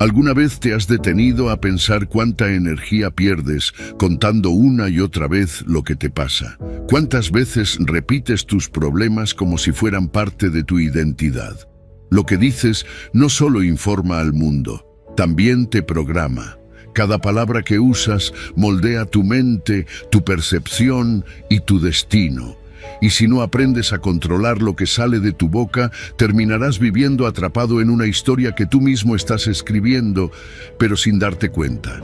¿Alguna vez te has detenido a pensar cuánta energía pierdes contando una y otra vez lo que te pasa? ¿Cuántas veces repites tus problemas como si fueran parte de tu identidad? Lo que dices no solo informa al mundo, también te programa. Cada palabra que usas moldea tu mente, tu percepción y tu destino. Y si no aprendes a controlar lo que sale de tu boca, terminarás viviendo atrapado en una historia que tú mismo estás escribiendo, pero sin darte cuenta.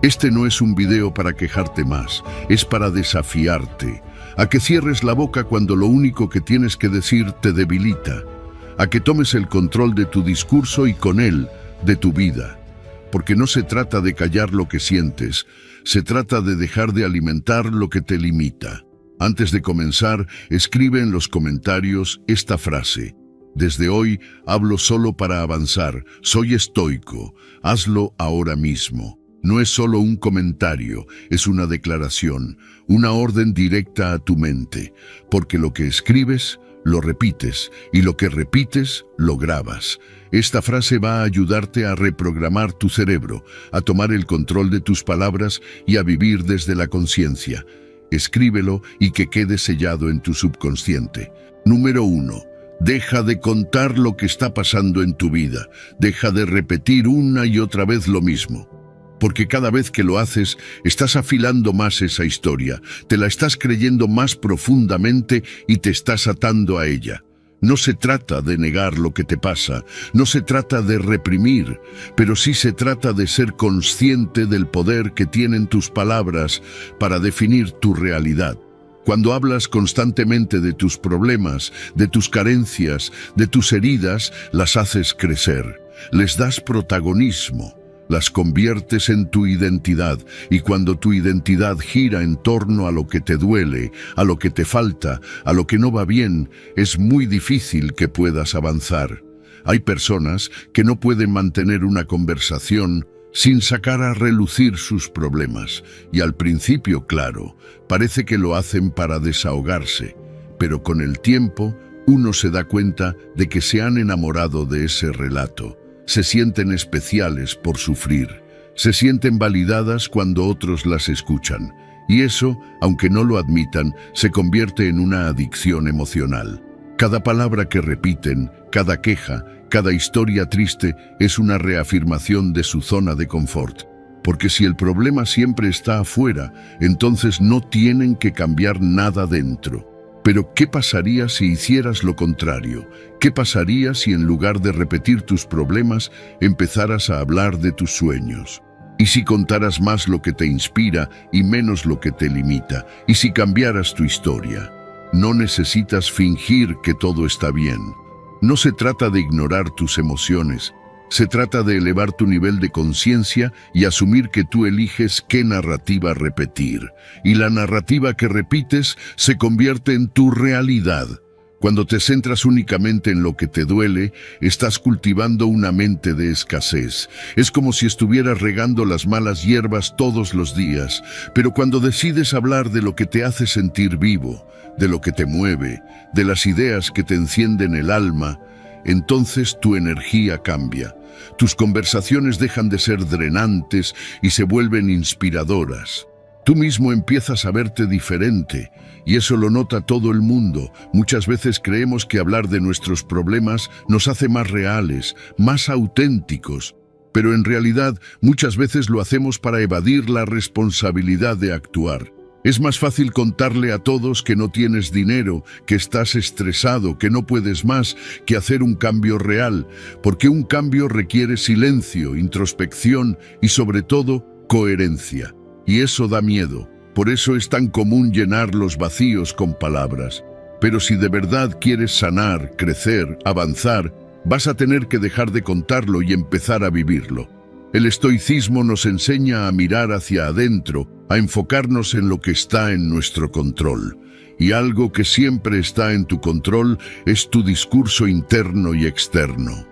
Este no es un video para quejarte más, es para desafiarte, a que cierres la boca cuando lo único que tienes que decir te debilita, a que tomes el control de tu discurso y con él, de tu vida. Porque no se trata de callar lo que sientes, se trata de dejar de alimentar lo que te limita. Antes de comenzar, escribe en los comentarios esta frase: desde hoy hablo solo para avanzar, soy estoico, hazlo ahora mismo. No es solo un comentario, es una declaración, una orden directa a tu mente, porque lo que escribes, lo repites, y lo que repites, lo grabas. Esta frase va a ayudarte a reprogramar tu cerebro, a tomar el control de tus palabras y a vivir desde la conciencia. Escríbelo y que quede sellado en tu subconsciente. Número 1. Deja de contar lo que está pasando en tu vida. Deja de repetir una y otra vez lo mismo. Porque cada vez que lo haces, estás afilando más esa historia, te la estás creyendo más profundamente y te estás atando a ella. No se trata de negar lo que te pasa, no se trata de reprimir, pero sí se trata de ser consciente del poder que tienen tus palabras para definir tu realidad. Cuando hablas constantemente de tus problemas, de tus carencias, de tus heridas, las haces crecer, les das protagonismo. Las conviertes en tu identidad, y cuando tu identidad gira en torno a lo que te duele, a lo que te falta, a lo que no va bien, es muy difícil que puedas avanzar. Hay personas que no pueden mantener una conversación sin sacar a relucir sus problemas, y al principio, claro, parece que lo hacen para desahogarse, pero con el tiempo uno se da cuenta de que se han enamorado de ese relato. Se sienten especiales por sufrir, se sienten validadas cuando otros las escuchan, y eso, aunque no lo admitan, se convierte en una adicción emocional. Cada palabra que repiten, cada queja, cada historia triste es una reafirmación de su zona de confort. Porque si el problema siempre está afuera, entonces no tienen que cambiar nada dentro. Pero, ¿qué pasaría si hicieras lo contrario? ¿Qué pasaría si en lugar de repetir tus problemas, empezaras a hablar de tus sueños? ¿Y si contaras más lo que te inspira y menos lo que te limita? ¿Y si cambiaras tu historia? No necesitas fingir que todo está bien. No se trata de ignorar tus emociones. Se trata de elevar tu nivel de conciencia y asumir que tú eliges qué narrativa repetir. Y la narrativa que repites se convierte en tu realidad. Cuando te centras únicamente en lo que te duele, estás cultivando una mente de escasez. Es como si estuvieras regando las malas hierbas todos los días. Pero cuando decides hablar de lo que te hace sentir vivo, de lo que te mueve, de las ideas que te encienden el alma, entonces tu energía cambia. Tus conversaciones dejan de ser drenantes y se vuelven inspiradoras. Tú mismo empiezas a verte diferente, y eso lo nota todo el mundo. Muchas veces creemos que hablar de nuestros problemas nos hace más reales, más auténticos, pero en realidad muchas veces lo hacemos para evadir la responsabilidad de actuar. Es más fácil contarle a todos que no tienes dinero, que estás estresado, que no puedes más, que hacer un cambio real, porque un cambio requiere silencio, introspección y sobre todo, coherencia. Y eso da miedo. Por eso es tan común llenar los vacíos con palabras. Pero si de verdad quieres sanar, crecer, avanzar, vas a tener que dejar de contarlo y empezar a vivirlo. El estoicismo nos enseña a mirar hacia adentro, a enfocarnos en lo que está en nuestro control. Y algo que siempre está en tu control es tu discurso interno y externo.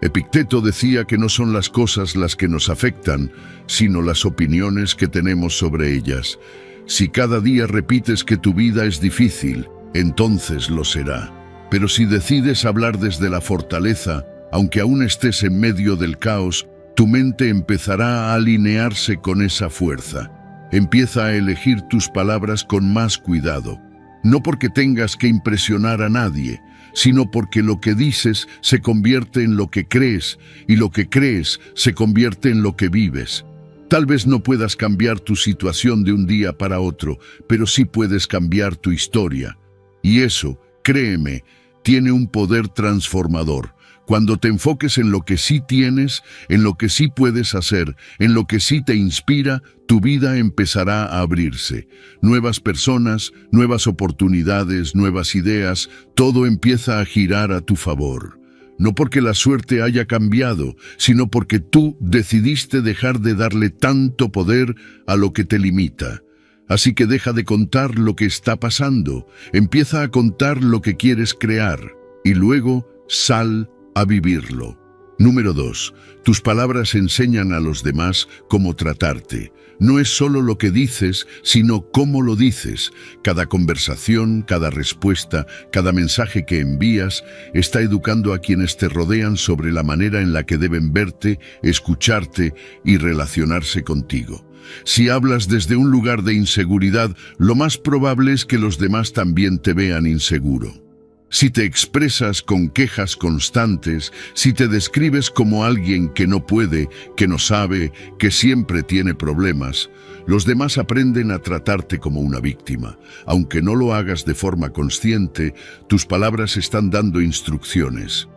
Epicteto decía que no son las cosas las que nos afectan, sino las opiniones que tenemos sobre ellas. Si cada día repites que tu vida es difícil, entonces lo será. Pero si decides hablar desde la fortaleza, aunque aún estés en medio del caos, Tu mente empezará a alinearse con esa fuerza. Empieza a elegir tus palabras con más cuidado. No porque tengas que impresionar a nadie, sino porque lo que dices se convierte en lo que crees, y lo que crees se convierte en lo que vives. Tal vez no puedas cambiar tu situación de un día para otro, pero sí puedes cambiar tu historia. Y eso, créeme, tiene un poder transformador. Cuando te enfoques en lo que sí tienes, en lo que sí puedes hacer, en lo que sí te inspira, tu vida empezará a abrirse. Nuevas personas, nuevas oportunidades, nuevas ideas, todo empieza a girar a tu favor. No porque la suerte haya cambiado, sino porque tú decidiste dejar de darle tanto poder a lo que te limita. Así que deja de contar lo que está pasando, empieza a contar lo que quieres crear, y luego sal a vivirlo. Número 2. Tus palabras enseñan a los demás cómo tratarte. No es solo lo que dices, sino cómo lo dices. Cada conversación, cada respuesta, cada mensaje que envías está educando a quienes te rodean sobre la manera en la que deben verte, escucharte y relacionarse contigo. Si hablas desde un lugar de inseguridad, lo más probable es que los demás también te vean inseguro. Si te expresas con quejas constantes, si te describes como alguien que no puede, que no sabe, que siempre tiene problemas, los demás aprenden a tratarte como una víctima. Aunque no lo hagas de forma consciente, tus palabras están dando instrucciones.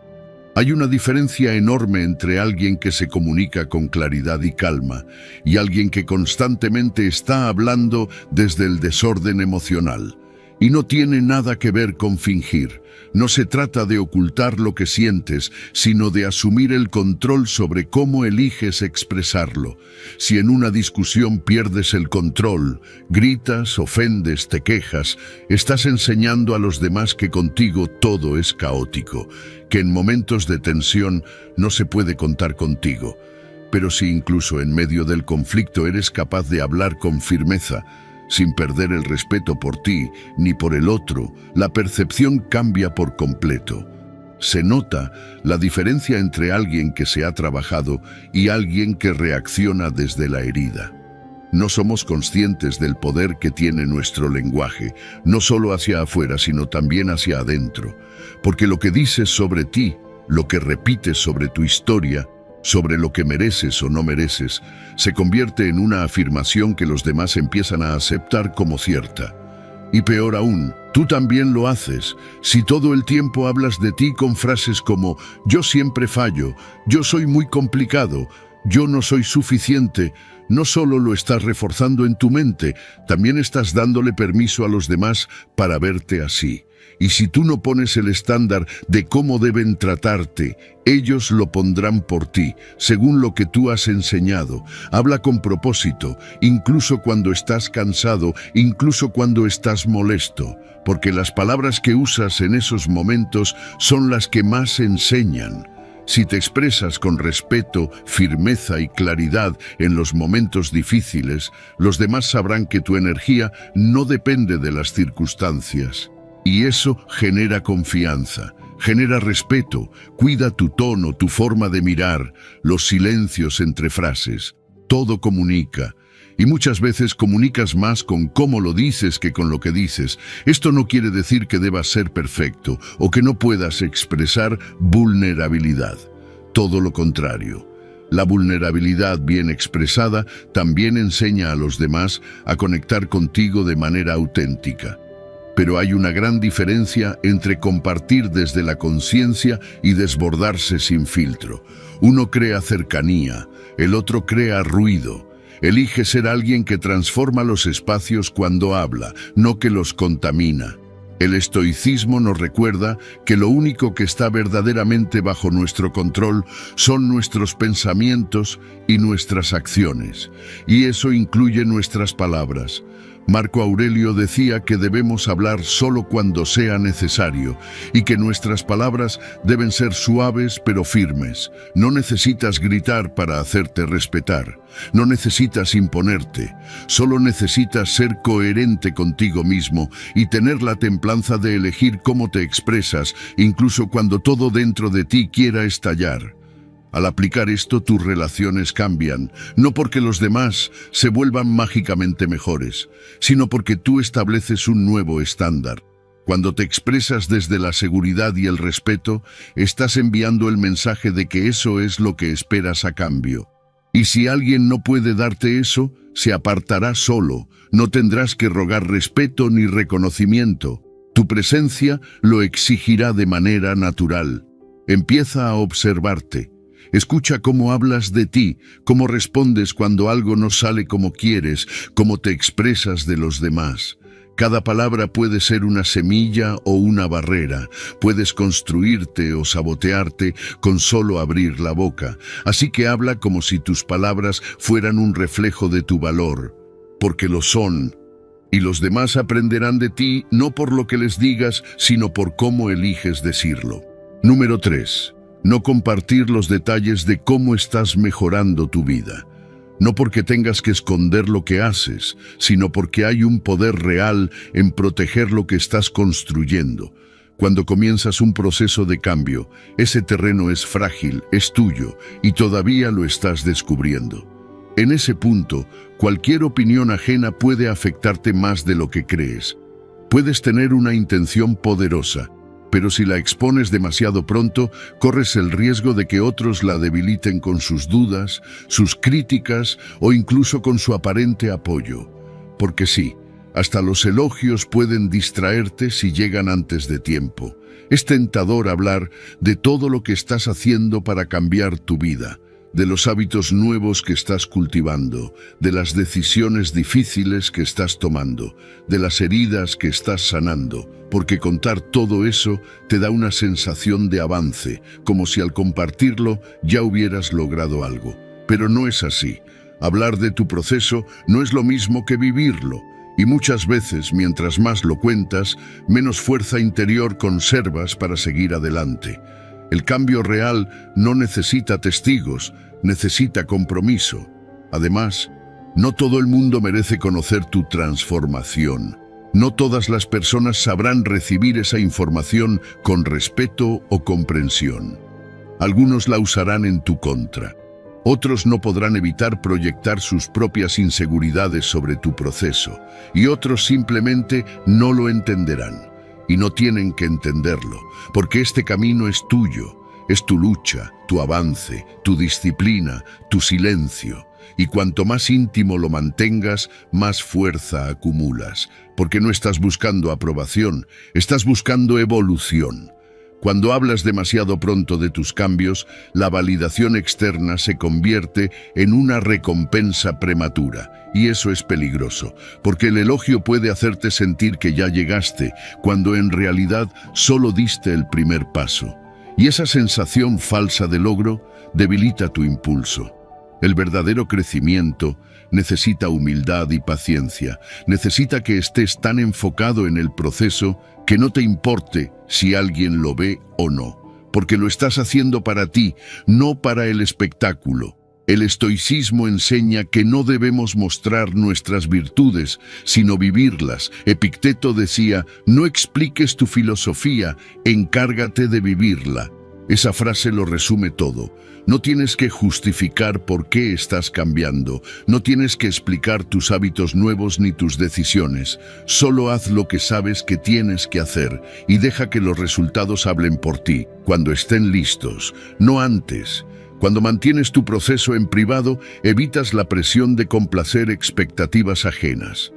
Hay una diferencia enorme entre alguien que se comunica con claridad y calma y alguien que constantemente está hablando desde el desorden emocional. Y no tiene nada que ver con fingir. No se trata de ocultar lo que sientes, sino de asumir el control sobre cómo eliges expresarlo. Si en una discusión pierdes el control, gritas, ofendes, te quejas, estás enseñando a los demás que contigo todo es caótico, que en momentos de tensión no se puede contar contigo. Pero si incluso en medio del conflicto eres capaz de hablar con firmeza, sin perder el respeto por ti ni por el otro, la percepción cambia por completo. Se nota la diferencia entre alguien que se ha trabajado y alguien que reacciona desde la herida. No somos conscientes del poder que tiene nuestro lenguaje, no solo hacia afuera, sino también hacia adentro. Porque lo que dices sobre ti, lo que repites sobre tu historia, sobre lo que mereces o no mereces, se convierte en una afirmación que los demás empiezan a aceptar como cierta. Y peor aún, tú también lo haces. Si todo el tiempo hablas de ti con frases como «yo siempre fallo», «yo soy muy complicado», «yo no soy suficiente», no solo lo estás reforzando en tu mente, también estás dándole permiso a los demás para verte así. Y si tú no pones el estándar de cómo deben tratarte, ellos lo pondrán por ti, según lo que tú has enseñado. Habla con propósito, incluso cuando estás cansado, incluso cuando estás molesto, porque las palabras que usas en esos momentos son las que más enseñan. Si te expresas con respeto, firmeza y claridad en los momentos difíciles, los demás sabrán que tu energía no depende de las circunstancias. Y eso genera confianza, genera respeto, cuida tu tono, tu forma de mirar, los silencios entre frases. Todo comunica. Y muchas veces comunicas más con cómo lo dices que con lo que dices. Esto no quiere decir que debas ser perfecto o que no puedas expresar vulnerabilidad. Todo lo contrario. La vulnerabilidad bien expresada también enseña a los demás a conectar contigo de manera auténtica. Pero hay una gran diferencia entre compartir desde la conciencia y desbordarse sin filtro. Uno crea cercanía, el otro crea ruido. Elige ser alguien que transforma los espacios cuando habla, no que los contamina. El estoicismo nos recuerda que lo único que está verdaderamente bajo nuestro control son nuestros pensamientos y nuestras acciones, y eso incluye nuestras palabras. Marco Aurelio decía que debemos hablar solo cuando sea necesario y que nuestras palabras deben ser suaves pero firmes. No necesitas gritar para hacerte respetar. No necesitas imponerte. Solo necesitas ser coherente contigo mismo y tener la templanza de elegir cómo te expresas, incluso cuando todo dentro de ti quiera estallar. Al aplicar esto, tus relaciones cambian, no porque los demás se vuelvan mágicamente mejores, sino porque tú estableces un nuevo estándar. Cuando te expresas desde la seguridad y el respeto, estás enviando el mensaje de que eso es lo que esperas a cambio. Y si alguien no puede darte eso, se apartará solo, no tendrás que rogar respeto ni reconocimiento. Tu presencia lo exigirá de manera natural. Empieza a observarte. Escucha cómo hablas de ti, cómo respondes cuando algo no sale como quieres, cómo te expresas de los demás. Cada palabra puede ser una semilla o una barrera. Puedes construirte o sabotearte con solo abrir la boca. Así que habla como si tus palabras fueran un reflejo de tu valor, porque lo son. Y los demás aprenderán de ti no por lo que les digas, sino por cómo eliges decirlo. Número 3. No compartir los detalles de cómo estás mejorando tu vida. No porque tengas que esconder lo que haces, sino porque hay un poder real en proteger lo que estás construyendo. Cuando comienzas un proceso de cambio, ese terreno es frágil, es tuyo, y todavía lo estás descubriendo. En ese punto, cualquier opinión ajena puede afectarte más de lo que crees. Puedes tener una intención poderosa, pero si la expones demasiado pronto, corres el riesgo de que otros la debiliten con sus dudas, sus críticas o incluso con su aparente apoyo. Porque sí, hasta los elogios pueden distraerte si llegan antes de tiempo. Es tentador hablar de todo lo que estás haciendo para cambiar tu vida, de los hábitos nuevos que estás cultivando, de las decisiones difíciles que estás tomando, de las heridas que estás sanando, porque contar todo eso te da una sensación de avance, como si al compartirlo ya hubieras logrado algo. Pero no es así. Hablar de tu proceso no es lo mismo que vivirlo, y muchas veces, mientras más lo cuentas, menos fuerza interior conservas para seguir adelante. El cambio real no necesita testigos, necesita compromiso. Además, no todo el mundo merece conocer tu transformación. No todas las personas sabrán recibir esa información con respeto o comprensión. Algunos la usarán en tu contra. Otros no podrán evitar proyectar sus propias inseguridades sobre tu proceso, y otros simplemente no lo entenderán. Y no tienen que entenderlo, porque este camino es tuyo, es tu lucha, tu avance, tu disciplina, tu silencio. Y cuanto más íntimo lo mantengas, más fuerza acumulas, porque no estás buscando aprobación, estás buscando evolución. Cuando hablas demasiado pronto de tus cambios, la validación externa se convierte en una recompensa prematura. Y eso es peligroso, porque el elogio puede hacerte sentir que ya llegaste, cuando en realidad solo diste el primer paso. Y esa sensación falsa de logro debilita tu impulso. El verdadero crecimiento necesita humildad y paciencia. Necesita que estés tan enfocado en el proceso que no te importe si alguien lo ve o no, porque lo estás haciendo para ti, no para el espectáculo. El estoicismo enseña que no debemos mostrar nuestras virtudes, sino vivirlas. Epicteto decía, no expliques tu filosofía, encárgate de vivirla. Esa frase lo resume todo. No tienes que justificar por qué estás cambiando. No tienes que explicar tus hábitos nuevos ni tus decisiones. Solo haz lo que sabes que tienes que hacer y deja que los resultados hablen por ti, cuando estén listos, no antes. Cuando mantienes tu proceso en privado, evitas la presión de complacer expectativas ajenas.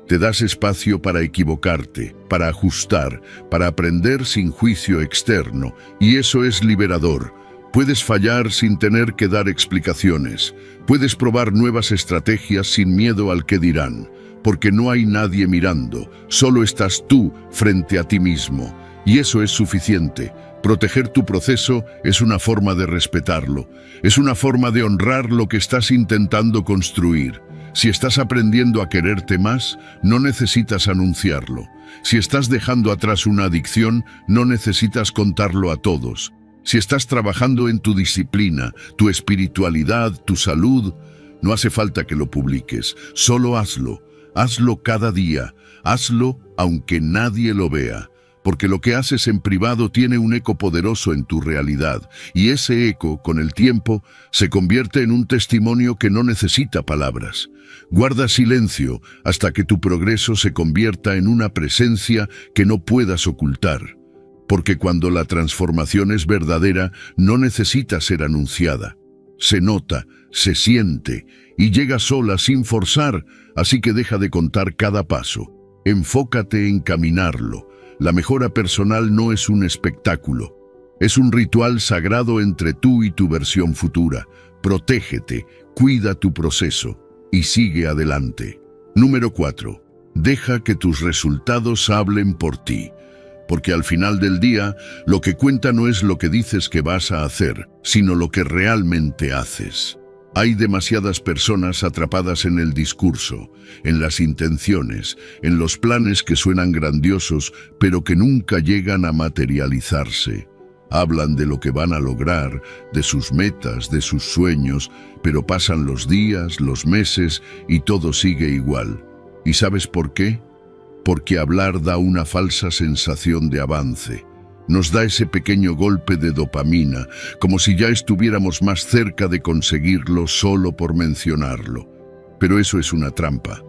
Te das espacio para equivocarte, para ajustar, para aprender sin juicio externo, y eso es liberador. Puedes fallar sin tener que dar explicaciones. Puedes probar nuevas estrategias sin miedo al que dirán, porque no hay nadie mirando, solo estás tú frente a ti mismo, y eso es suficiente. Proteger tu proceso es una forma de respetarlo, es una forma de honrar lo que estás intentando construir. Si estás aprendiendo a quererte más, no necesitas anunciarlo. Si estás dejando atrás una adicción, no necesitas contarlo a todos. Si estás trabajando en tu disciplina, tu espiritualidad, tu salud, no hace falta que lo publiques. Solo hazlo. Hazlo cada día. Hazlo aunque nadie lo vea. porque lo que haces en privado tiene un eco poderoso en tu realidad, y ese eco, con el tiempo, se convierte en un testimonio que no necesita palabras. Guarda silencio hasta que tu progreso se convierta en una presencia que no puedas ocultar, porque cuando la transformación es verdadera, no necesita ser anunciada. Se nota, se siente y llega sola sin forzar, así que deja de contar cada paso. Enfócate en caminarlo. La mejora personal no es un espectáculo, es un ritual sagrado entre tú y tu versión futura. Protégete, cuida tu proceso y sigue adelante. Número 4. Deja que tus resultados hablen por ti. Porque al final del día, lo que cuenta no es lo que dices que vas a hacer, sino lo que realmente haces. Hay demasiadas personas atrapadas en el discurso, en las intenciones, en los planes que suenan grandiosos, pero que nunca llegan a materializarse. Hablan de lo que van a lograr, de sus metas, de sus sueños, pero pasan los días, los meses y todo sigue igual. ¿Y sabes por qué? Porque hablar da una falsa sensación de avance. Nos da ese pequeño golpe de dopamina, como si ya estuviéramos más cerca de conseguirlo solo por mencionarlo. Pero eso es una trampa.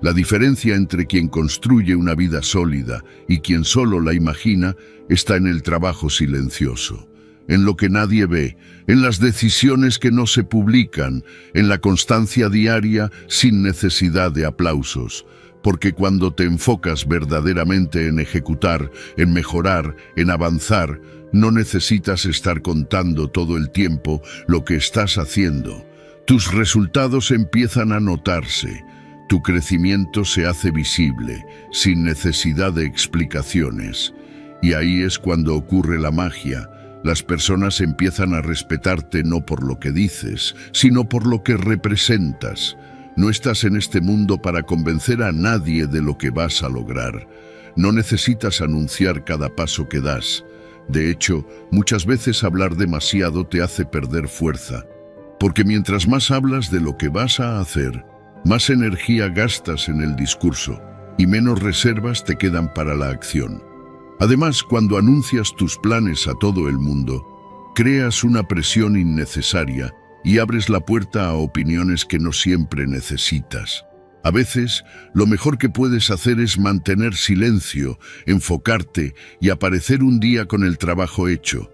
La diferencia entre quien construye una vida sólida y quien solo la imagina está en el trabajo silencioso, en lo que nadie ve, en las decisiones que no se publican, en la constancia diaria sin necesidad de aplausos. Porque cuando te enfocas verdaderamente en ejecutar, en mejorar, en avanzar, no necesitas estar contando todo el tiempo lo que estás haciendo. Tus resultados empiezan a notarse. Tu crecimiento se hace visible, sin necesidad de explicaciones. Y ahí es cuando ocurre la magia. Las personas empiezan a respetarte no por lo que dices, sino por lo que representas. No estás en este mundo para convencer a nadie de lo que vas a lograr. No necesitas anunciar cada paso que das. De hecho, muchas veces hablar demasiado te hace perder fuerza. Porque mientras más hablas de lo que vas a hacer, más energía gastas en el discurso y menos reservas te quedan para la acción. Además, cuando anuncias tus planes a todo el mundo, creas una presión innecesaria y abres la puerta a opiniones que no siempre necesitas. A veces, lo mejor que puedes hacer es mantener silencio, enfocarte y aparecer un día con el trabajo hecho.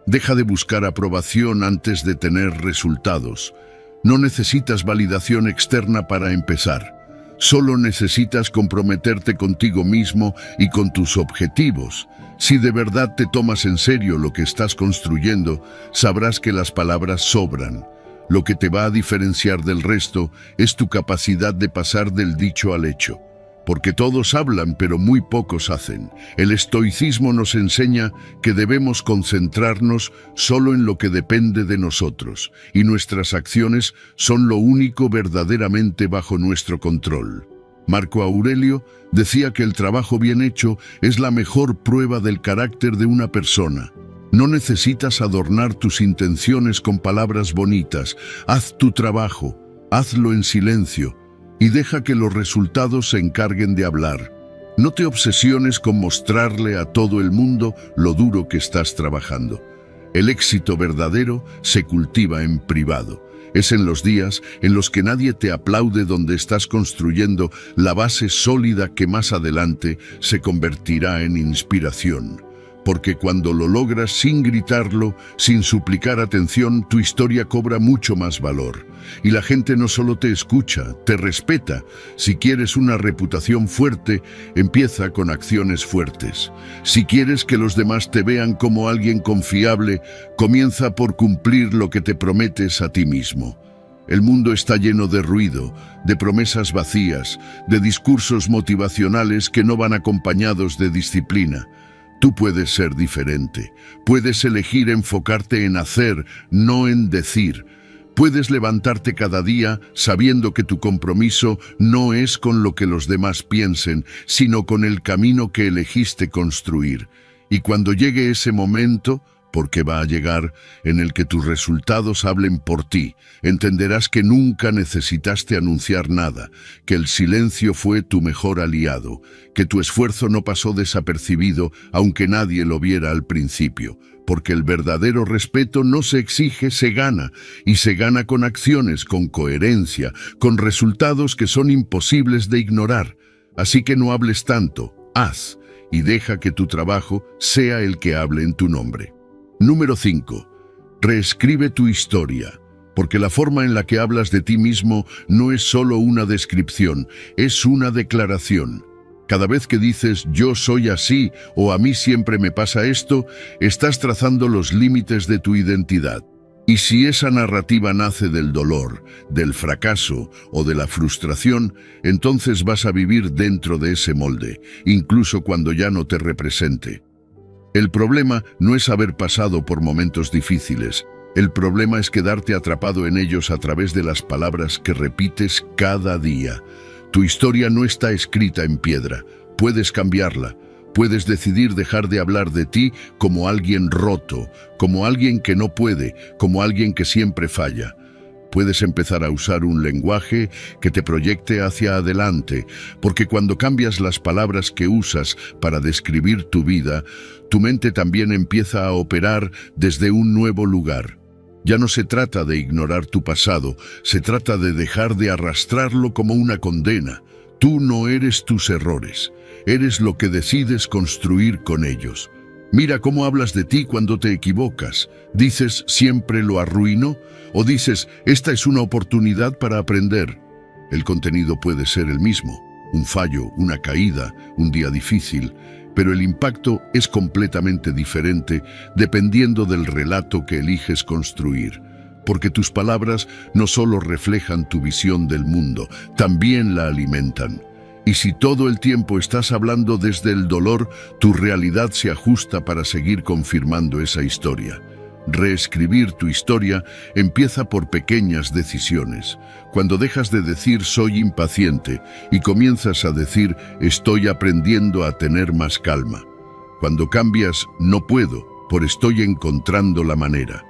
Deja de buscar aprobación antes de tener resultados. No necesitas validación externa para empezar. Solo necesitas comprometerte contigo mismo y con tus objetivos. Si de verdad te tomas en serio lo que estás construyendo, sabrás que las palabras sobran. Lo que te va a diferenciar del resto es tu capacidad de pasar del dicho al hecho. Porque todos hablan, pero muy pocos hacen. El estoicismo nos enseña que debemos concentrarnos solo en lo que depende de nosotros, y nuestras acciones son lo único verdaderamente bajo nuestro control. Marco Aurelio decía que el trabajo bien hecho es la mejor prueba del carácter de una persona. No necesitas adornar tus intenciones con palabras bonitas. Haz tu trabajo, hazlo en silencio y deja que los resultados se encarguen de hablar. No te obsesiones con mostrarle a todo el mundo lo duro que estás trabajando. El éxito verdadero se cultiva en privado. Es en los días en los que nadie te aplaude donde estás construyendo la base sólida que más adelante se convertirá en inspiración. Porque cuando lo logras sin gritarlo, sin suplicar atención, tu historia cobra mucho más valor. Y la gente no solo te escucha, te respeta. Si quieres una reputación fuerte, empieza con acciones fuertes. Si quieres que los demás te vean como alguien confiable, comienza por cumplir lo que te prometes a ti mismo. El mundo está lleno de ruido, de promesas vacías, de discursos motivacionales que no van acompañados de disciplina. Tú puedes ser diferente, puedes elegir enfocarte en hacer, no en decir. Puedes levantarte cada día sabiendo que tu compromiso no es con lo que los demás piensen, sino con el camino que elegiste construir. Y cuando llegue ese momento, porque va a llegar en el que tus resultados hablen por ti. Entenderás que nunca necesitaste anunciar nada, que el silencio fue tu mejor aliado, que tu esfuerzo no pasó desapercibido aunque nadie lo viera al principio, porque el verdadero respeto no se exige, se gana, y se gana con acciones, con coherencia, con resultados que son imposibles de ignorar. Así que no hables tanto, haz, y deja que tu trabajo sea el que hable en tu nombre. Número 5. Reescribe tu historia, porque la forma en la que hablas de ti mismo no es solo una descripción, es una declaración. Cada vez que dices «yo soy así» o «a mí siempre me pasa esto», estás trazando los límites de tu identidad. Y si esa narrativa nace del dolor, del fracaso o de la frustración, entonces vas a vivir dentro de ese molde, incluso cuando ya no te represente. El problema no es haber pasado por momentos difíciles. El problema es quedarte atrapado en ellos a través de las palabras que repites cada día. Tu historia no está escrita en piedra. Puedes cambiarla. Puedes decidir dejar de hablar de ti como alguien roto, como alguien que no puede, como alguien que siempre falla. Puedes empezar a usar un lenguaje que te proyecte hacia adelante, porque cuando cambias las palabras que usas para describir tu vida, tu mente también empieza a operar desde un nuevo lugar. Ya no se trata de ignorar tu pasado, se trata de dejar de arrastrarlo como una condena. Tú no eres tus errores, eres lo que decides construir con ellos. Mira cómo hablas de ti cuando te equivocas. ¿Dices siempre lo arruino? ¿O dices esta es una oportunidad para aprender? El contenido puede ser el mismo, un fallo, una caída, un día difícil, pero el impacto es completamente diferente dependiendo del relato que eliges construir. Porque tus palabras no solo reflejan tu visión del mundo, también la alimentan. Y si todo el tiempo estás hablando desde el dolor, tu realidad se ajusta para seguir confirmando esa historia. Reescribir tu historia empieza por pequeñas decisiones. Cuando dejas de decir soy impaciente y comienzas a decir estoy aprendiendo a tener más calma. Cuando cambias no puedo, por estoy encontrando la manera.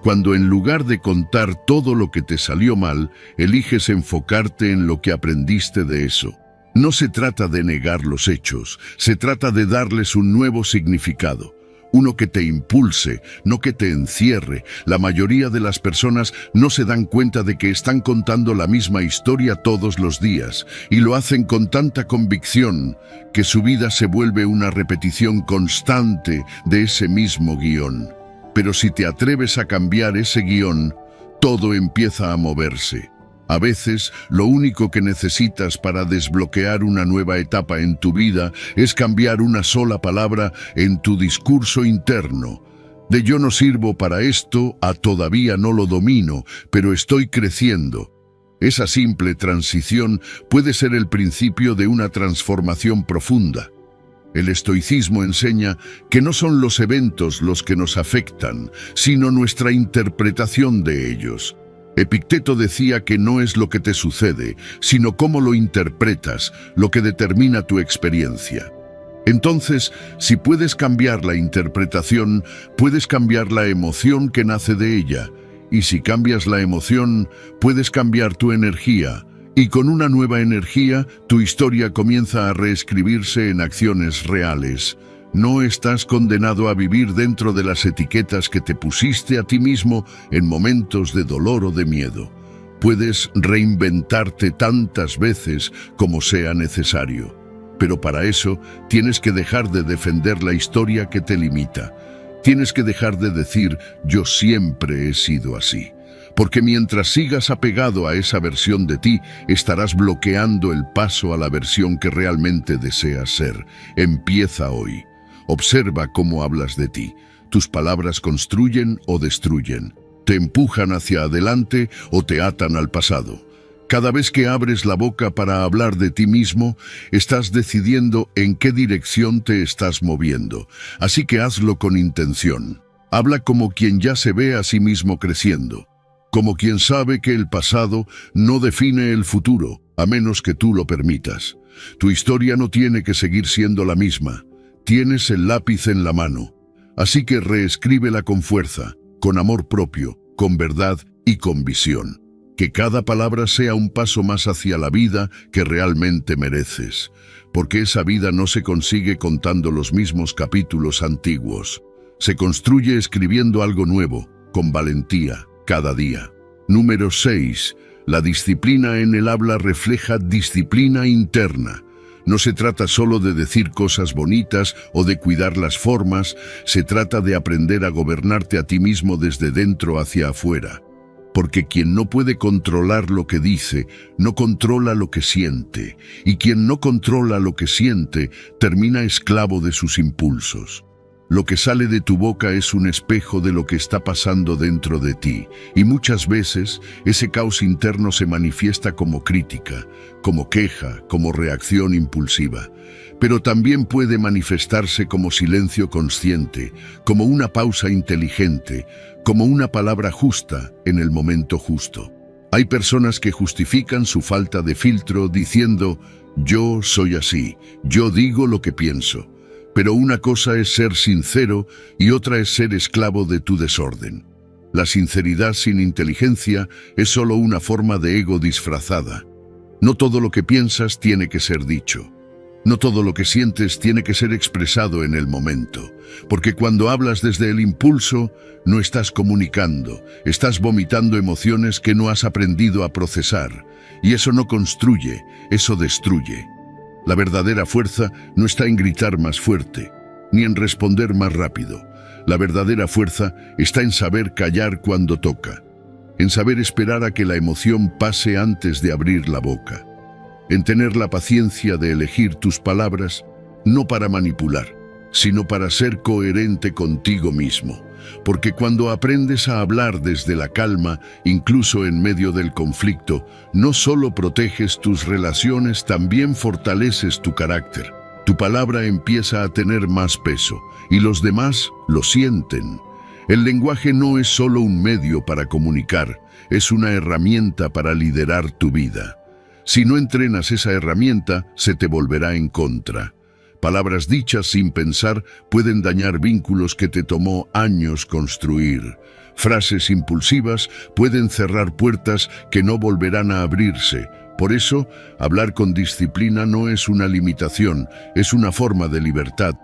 Cuando en lugar de contar todo lo que te salió mal, eliges enfocarte en lo que aprendiste de eso. No se trata de negar los hechos, se trata de darles un nuevo significado. Uno que te impulse, no que te encierre. La mayoría de las personas no se dan cuenta de que están contando la misma historia todos los días y lo hacen con tanta convicción que su vida se vuelve una repetición constante de ese mismo guión. Pero si te atreves a cambiar ese guión, todo empieza a moverse. A veces, lo único que necesitas para desbloquear una nueva etapa en tu vida es cambiar una sola palabra en tu discurso interno. De yo no sirvo para esto a todavía no lo domino, pero estoy creciendo. Esa simple transición puede ser el principio de una transformación profunda. El estoicismo enseña que no son los eventos los que nos afectan, sino nuestra interpretación de ellos. Epicteto decía que no es lo que te sucede, sino cómo lo interpretas, lo que determina tu experiencia. Entonces, si puedes cambiar la interpretación, puedes cambiar la emoción que nace de ella. Y si cambias la emoción, puedes cambiar tu energía. Y con una nueva energía, tu historia comienza a reescribirse en acciones reales. No estás condenado a vivir dentro de las etiquetas que te pusiste a ti mismo en momentos de dolor o de miedo. Puedes reinventarte tantas veces como sea necesario. Pero para eso tienes que dejar de defender la historia que te limita. Tienes que dejar de decir yo siempre he sido así. Porque mientras sigas apegado a esa versión de ti, estarás bloqueando el paso a la versión que realmente deseas ser. Empieza hoy. Observa cómo hablas de ti. Tus palabras construyen o destruyen. Te empujan hacia adelante o te atan al pasado. Cada vez que abres la boca para hablar de ti mismo, estás decidiendo en qué dirección te estás moviendo. Así que hazlo con intención. Habla como quien ya se ve a sí mismo creciendo. Como quien sabe que el pasado no define el futuro, a menos que tú lo permitas. Tu historia no tiene que seguir siendo la misma. Tienes el lápiz en la mano. Así que reescríbela con fuerza, con amor propio, con verdad y con visión. Que cada palabra sea un paso más hacia la vida que realmente mereces, porque esa vida no se consigue contando los mismos capítulos antiguos. Se construye escribiendo algo nuevo, con valentía, cada día. Número 6. La disciplina en el habla refleja disciplina interna. No se trata solo de decir cosas bonitas o de cuidar las formas, se trata de aprender a gobernarte a ti mismo desde dentro hacia afuera. Porque quien no puede controlar lo que dice, no controla lo que siente, y quien no controla lo que siente, termina esclavo de sus impulsos. Lo que sale de tu boca es un espejo de lo que está pasando dentro de ti, y muchas veces ese caos interno se manifiesta como crítica, como queja, como reacción impulsiva. Pero también puede manifestarse como silencio consciente, como una pausa inteligente, como una palabra justa en el momento justo. Hay personas que justifican su falta de filtro diciendo, yo soy así, yo digo lo que pienso. Pero una cosa es ser sincero y otra es ser esclavo de tu desorden. La sinceridad sin inteligencia es solo una forma de ego disfrazada. No todo lo que piensas tiene que ser dicho. No todo lo que sientes tiene que ser expresado en el momento, porque cuando hablas desde el impulso, no estás comunicando, estás vomitando emociones que no has aprendido a procesar, y eso no construye, eso destruye. La verdadera fuerza no está en gritar más fuerte, ni en responder más rápido. La verdadera fuerza está en saber callar cuando toca, en saber esperar a que la emoción pase antes de abrir la boca, en tener la paciencia de elegir tus palabras, no para manipular, sino para ser coherente contigo mismo. Porque cuando aprendes a hablar desde la calma, incluso en medio del conflicto, no solo proteges tus relaciones, también fortaleces tu carácter. Tu palabra empieza a tener más peso, y los demás lo sienten. El lenguaje no es solo un medio para comunicar, es una herramienta para liderar tu vida. Si no entrenas esa herramienta, se te volverá en contra. Palabras dichas sin pensar pueden dañar vínculos que te tomó años construir. Frases impulsivas pueden cerrar puertas que no volverán a abrirse. Por eso, hablar con disciplina no es una limitación, es una forma de libertad.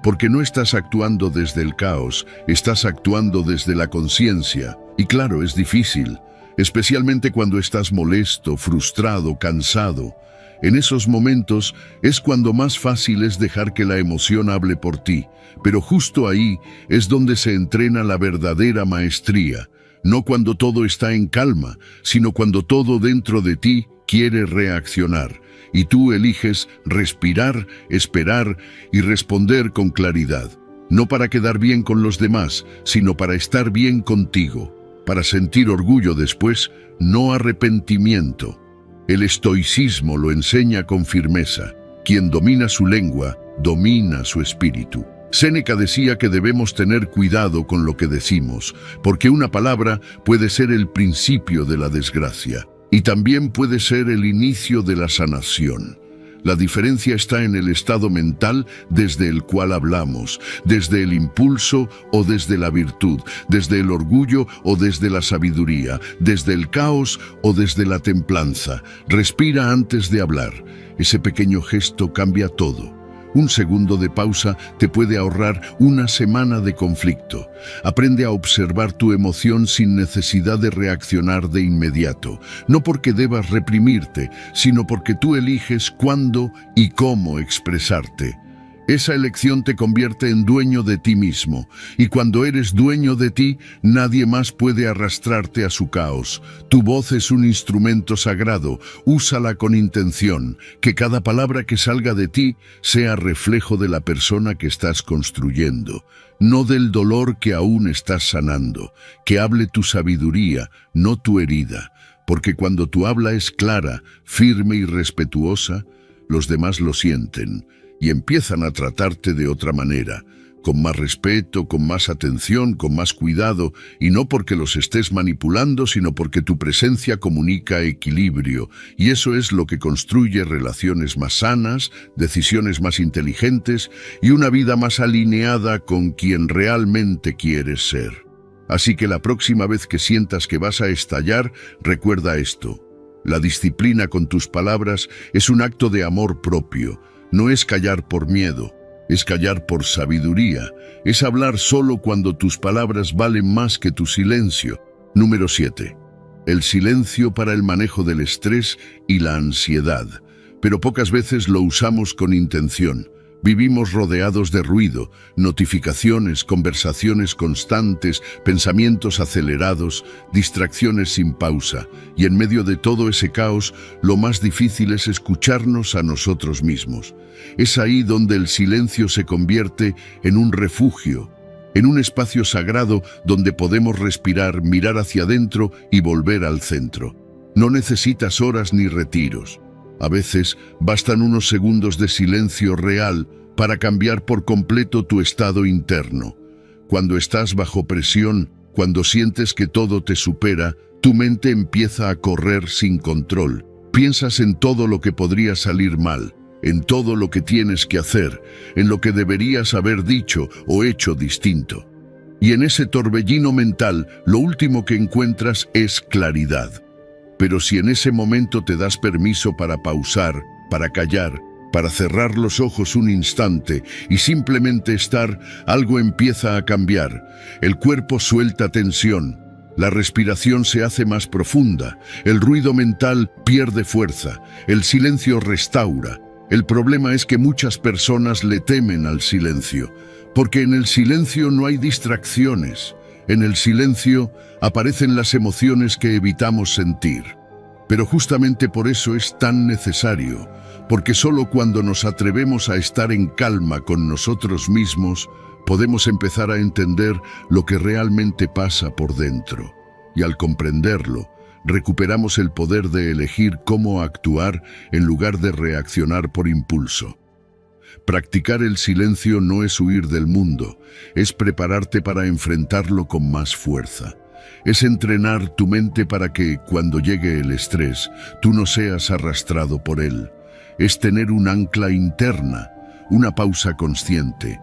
Porque no estás actuando desde el caos, estás actuando desde la conciencia. Y claro, es difícil, especialmente cuando estás molesto, frustrado, cansado. En esos momentos es cuando más fácil es dejar que la emoción hable por ti, pero justo ahí es donde se entrena la verdadera maestría, no cuando todo está en calma, sino cuando todo dentro de ti quiere reaccionar, y tú eliges respirar, esperar y responder con claridad, no para quedar bien con los demás, sino para estar bien contigo, para sentir orgullo después, no arrepentimiento. El estoicismo lo enseña con firmeza. Quien domina su lengua, domina su espíritu. Séneca decía que debemos tener cuidado con lo que decimos, porque una palabra puede ser el principio de la desgracia, y también puede ser el inicio de la sanación. La diferencia está en el estado mental desde el cual hablamos, desde el impulso o desde la virtud, desde el orgullo o desde la sabiduría, desde el caos o desde la templanza. Respira antes de hablar. Ese pequeño gesto cambia todo. Un segundo de pausa te puede ahorrar una semana de conflicto. Aprende a observar tu emoción sin necesidad de reaccionar de inmediato. No porque debas reprimirte, sino porque tú eliges cuándo y cómo expresarte. Esa elección te convierte en dueño de ti mismo, y cuando eres dueño de ti, nadie más puede arrastrarte a su caos. Tu voz es un instrumento sagrado, úsala con intención, que cada palabra que salga de ti sea reflejo de la persona que estás construyendo, no del dolor que aún estás sanando, que hable tu sabiduría, no tu herida, porque cuando tu habla es clara, firme y respetuosa, los demás lo sienten y empiezan a tratarte de otra manera, con más respeto, con más atención, con más cuidado, y no porque los estés manipulando, sino porque tu presencia comunica equilibrio, y eso es lo que construye relaciones más sanas, decisiones más inteligentes y una vida más alineada con quien realmente quieres ser. Así que la próxima vez que sientas que vas a estallar, recuerda esto. La disciplina con tus palabras es un acto de amor propio, no es callar por miedo. Es callar por sabiduría, es hablar solo cuando tus palabras valen más que tu silencio. Número 7. El silencio para el manejo del estrés y la ansiedad. Pero pocas veces lo usamos con intención. Vivimos rodeados de ruido, notificaciones, conversaciones constantes, pensamientos acelerados, distracciones sin pausa. Y en medio de todo ese caos, lo más difícil es escucharnos a nosotros mismos. Es ahí donde el silencio se convierte en un refugio, en un espacio sagrado donde podemos respirar, mirar hacia adentro y volver al centro. No necesitas horas ni retiros. A veces bastan unos segundos de silencio real para cambiar por completo tu estado interno. Cuando estás bajo presión, cuando sientes que todo te supera, tu mente empieza a correr sin control. Piensas en todo lo que podría salir mal, en todo lo que tienes que hacer, en lo que deberías haber dicho o hecho distinto. Y en ese torbellino mental, lo último que encuentras es claridad. Pero si en ese momento te das permiso para pausar, para callar, para cerrar los ojos un instante y simplemente estar, algo empieza a cambiar. El cuerpo suelta tensión, la respiración se hace más profunda, el ruido mental pierde fuerza, el silencio restaura. El problema es que muchas personas le temen al silencio, porque en el silencio no hay distracciones. En el silencio aparecen las emociones que evitamos sentir. Pero justamente por eso es tan necesario, porque solo cuando nos atrevemos a estar en calma con nosotros mismos, podemos empezar a entender lo que realmente pasa por dentro. Y al comprenderlo, recuperamos el poder de elegir cómo actuar en lugar de reaccionar por impulso. Practicar el silencio no es huir del mundo, es prepararte para enfrentarlo con más fuerza. Es entrenar tu mente para que, cuando llegue el estrés, tú no seas arrastrado por él. Es tener un ancla interna, una pausa consciente,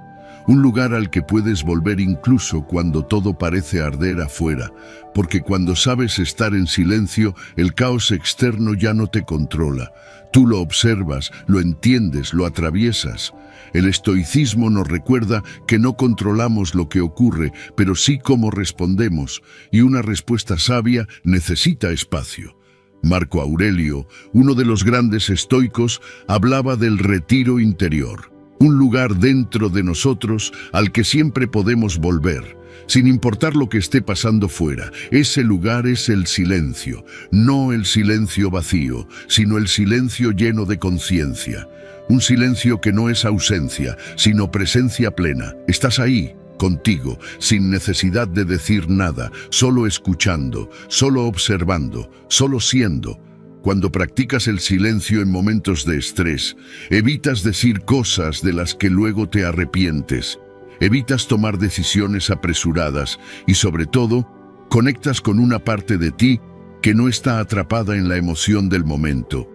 un lugar al que puedes volver incluso cuando todo parece arder afuera, porque cuando sabes estar en silencio, el caos externo ya no te controla. Tú lo observas, lo entiendes, lo atraviesas. El estoicismo nos recuerda que no controlamos lo que ocurre, pero sí cómo respondemos, y una respuesta sabia necesita espacio. Marco Aurelio, uno de los grandes estoicos, hablaba del retiro interior, un lugar dentro de nosotros al que siempre podemos volver, sin importar lo que esté pasando fuera. Ese lugar es el silencio, no el silencio vacío, sino el silencio lleno de conciencia. Un silencio que no es ausencia, sino presencia plena. Estás ahí, contigo, sin necesidad de decir nada, solo escuchando, solo observando, solo siendo. Cuando practicas el silencio en momentos de estrés, evitas decir cosas de las que luego te arrepientes. Evitas tomar decisiones apresuradas y, sobre todo, conectas con una parte de ti que no está atrapada en la emoción del momento.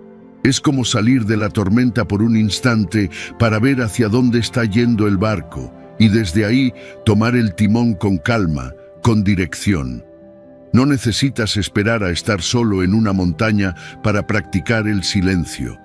Es como salir de la tormenta por un instante para ver hacia dónde está yendo el barco y desde ahí tomar el timón con calma, con dirección. No necesitas esperar a estar solo en una montaña para practicar el silencio.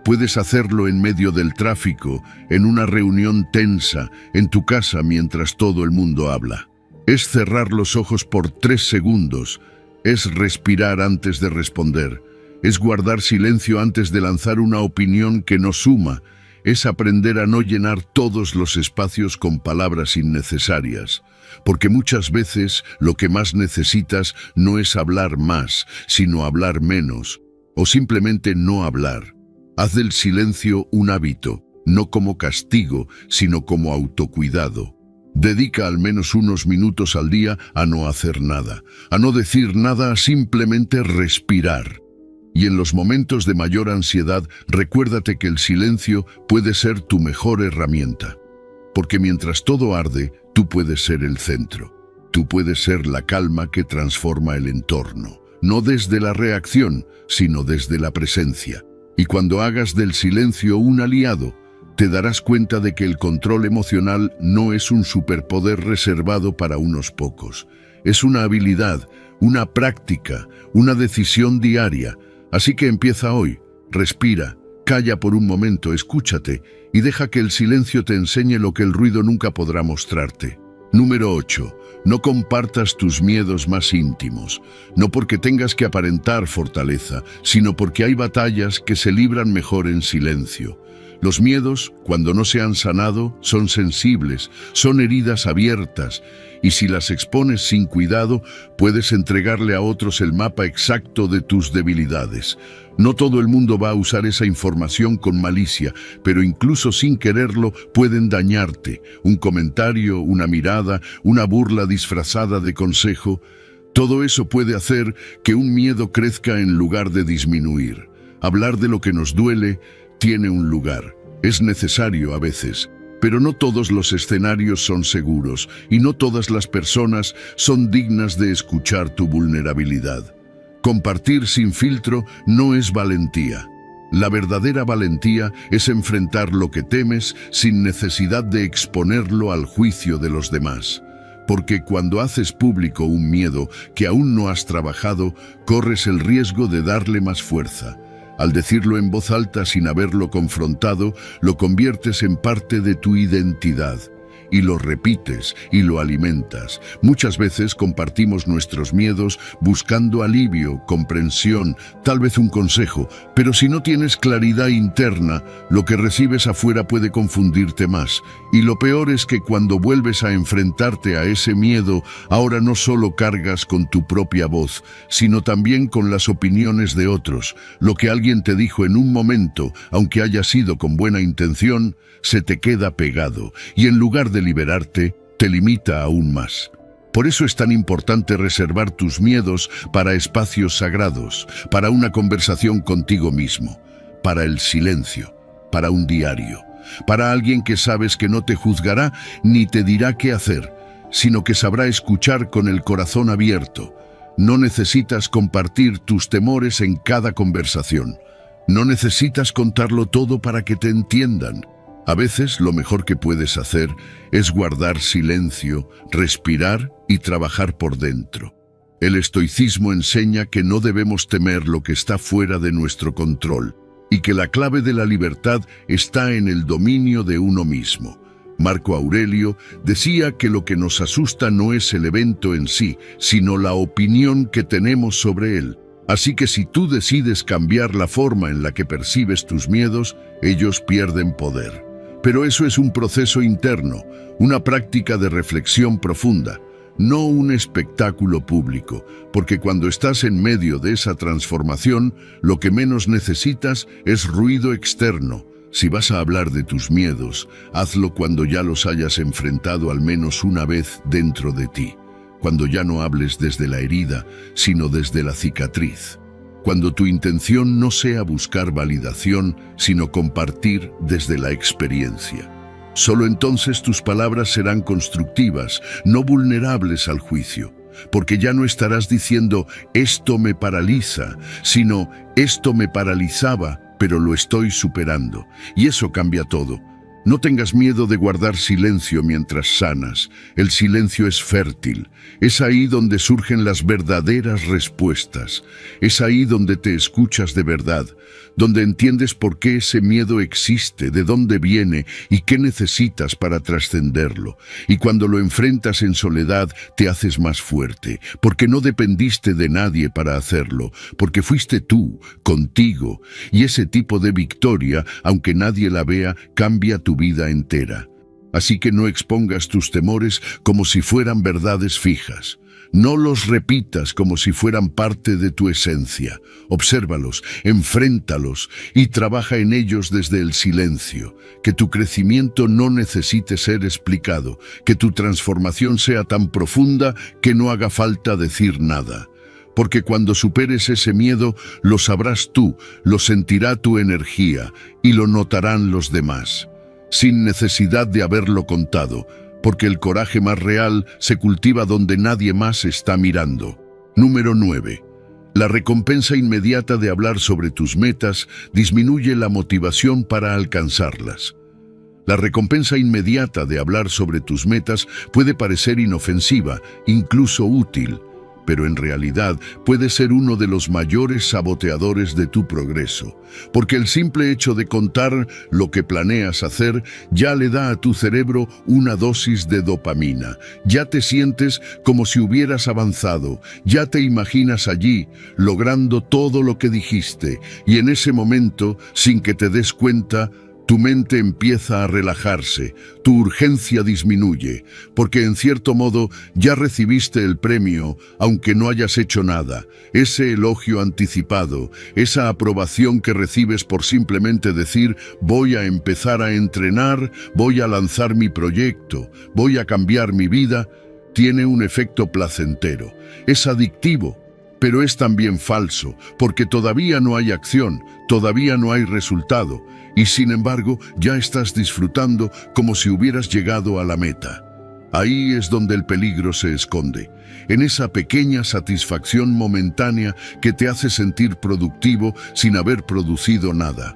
Puedes hacerlo en medio del tráfico, en una reunión tensa, en tu casa mientras todo el mundo habla. Es cerrar los ojos por 3 segundos, es respirar antes de responder, es guardar silencio antes de lanzar una opinión que no suma, es aprender a no llenar todos los espacios con palabras innecesarias, porque muchas veces lo que más necesitas no es hablar más, sino hablar menos, o simplemente no hablar. Haz del silencio un hábito, no como castigo, sino como autocuidado. Dedica al menos unos minutos al día a no hacer nada, a no decir nada, a simplemente respirar. Y en los momentos de mayor ansiedad, recuérdate que el silencio puede ser tu mejor herramienta. porque mientras todo arde, tú puedes ser el centro. Tú puedes ser la calma que transforma el entorno, no desde la reacción, sino desde la presencia. Y cuando hagas del silencio un aliado, te darás cuenta de que el control emocional no es un superpoder reservado para unos pocos. Es una habilidad, una práctica, una decisión diaria. Así que empieza hoy, respira, calla por un momento, escúchate y deja que el silencio te enseñe lo que el ruido nunca podrá mostrarte. Número 8. No compartas tus miedos más íntimos, no porque tengas que aparentar fortaleza, sino porque hay batallas que se libran mejor en silencio. Los miedos, cuando no se han sanado, son sensibles, son heridas abiertas, y si las expones sin cuidado, puedes entregarle a otros el mapa exacto de tus debilidades. No todo el mundo va a usar esa información con malicia, pero incluso sin quererlo pueden dañarte. Un comentario, una mirada, una burla disfrazada de consejo, todo eso puede hacer que un miedo crezca en lugar de disminuir. Hablar de lo que nos duele tiene un lugar. Es necesario a veces, pero no todos los escenarios son seguros y no todas las personas son dignas de escuchar tu vulnerabilidad. Compartir sin filtro no es valentía. La verdadera valentía es enfrentar lo que temes sin necesidad de exponerlo al juicio de los demás. Porque cuando haces público un miedo que aún no has trabajado, corres el riesgo de darle más fuerza. Al decirlo en voz alta sin haberlo confrontado, lo conviertes en parte de tu identidad. Y lo repites y lo alimentas. Muchas veces compartimos nuestros miedos buscando alivio, comprensión, tal vez un consejo, pero si no tienes claridad interna, lo que recibes afuera puede confundirte más. Y lo peor es que cuando vuelves a enfrentarte a ese miedo, ahora no solo cargas con tu propia voz, sino también con las opiniones de otros. Lo que alguien te dijo en un momento, aunque haya sido con buena intención, se te queda pegado y en lugar de liberarte, te limita aún más. Por eso es tan importante reservar tus miedos para espacios sagrados, para una conversación contigo mismo, para el silencio, para un diario, para alguien que sabes que no te juzgará ni te dirá qué hacer, sino que sabrá escuchar con el corazón abierto. No necesitas compartir tus temores en cada conversación. No necesitas contarlo todo para que te entiendan. A veces lo mejor que puedes hacer es guardar silencio, respirar y trabajar por dentro. El estoicismo enseña que no debemos temer lo que está fuera de nuestro control y que la clave de la libertad está en el dominio de uno mismo. Marco Aurelio decía que lo que nos asusta no es el evento en sí, sino la opinión que tenemos sobre él. Así que si tú decides cambiar la forma en la que percibes tus miedos, ellos pierden poder. Pero eso es un proceso interno, una práctica de reflexión profunda, no un espectáculo público, porque cuando estás en medio de esa transformación, lo que menos necesitas es ruido externo. Si vas a hablar de tus miedos, hazlo cuando ya los hayas enfrentado al menos una vez dentro de ti, cuando ya no hables desde la herida, sino desde la cicatriz. Cuando tu intención no sea buscar validación, sino compartir desde la experiencia. Solo entonces tus palabras serán constructivas, no vulnerables al juicio, porque ya no estarás diciendo «esto me paraliza», sino «esto me paralizaba, pero lo estoy superando», y eso cambia todo. No tengas miedo de guardar silencio mientras sanas. El silencio es fértil. Es ahí donde surgen las verdaderas respuestas. Es ahí donde te escuchas de verdad, donde entiendes por qué ese miedo existe, de dónde viene y qué necesitas para trascenderlo. Y cuando lo enfrentas en soledad, te haces más fuerte, porque no dependiste de nadie para hacerlo, porque fuiste tú, contigo. Y ese tipo de victoria, aunque nadie la vea, cambia tu vida entera. Así que no expongas tus temores como si fueran verdades fijas. No los repitas como si fueran parte de tu esencia. Obsérvalos, enfréntalos y trabaja en ellos desde el silencio. Que tu crecimiento no necesite ser explicado, que tu transformación sea tan profunda que no haga falta decir nada. Porque cuando superes ese miedo, lo sabrás tú, lo sentirá tu energía y lo notarán los demás. sin necesidad de haberlo contado, porque el coraje más real se cultiva donde nadie más está mirando. Número 9. La recompensa inmediata de hablar sobre tus metas disminuye la motivación para alcanzarlas. La recompensa inmediata de hablar sobre tus metas puede parecer inofensiva, incluso útil, pero en realidad puede ser uno de los mayores saboteadores de tu progreso, porque el simple hecho de contar lo que planeas hacer ya le da a tu cerebro una dosis de dopamina. Ya te sientes como si hubieras avanzado, ya te imaginas allí, logrando todo lo que dijiste, y en ese momento, sin que te des cuenta, tu mente empieza a relajarse, tu urgencia disminuye, porque en cierto modo ya recibiste el premio, aunque no hayas hecho nada. Ese elogio anticipado, esa aprobación que recibes por simplemente decir voy a empezar a entrenar, voy a lanzar mi proyecto, voy a cambiar mi vida, tiene un efecto placentero. Es adictivo. Pero es también falso, porque todavía no hay acción, todavía no hay resultado, y sin embargo ya estás disfrutando como si hubieras llegado a la meta. Ahí es donde el peligro se esconde, en esa pequeña satisfacción momentánea que te hace sentir productivo sin haber producido nada.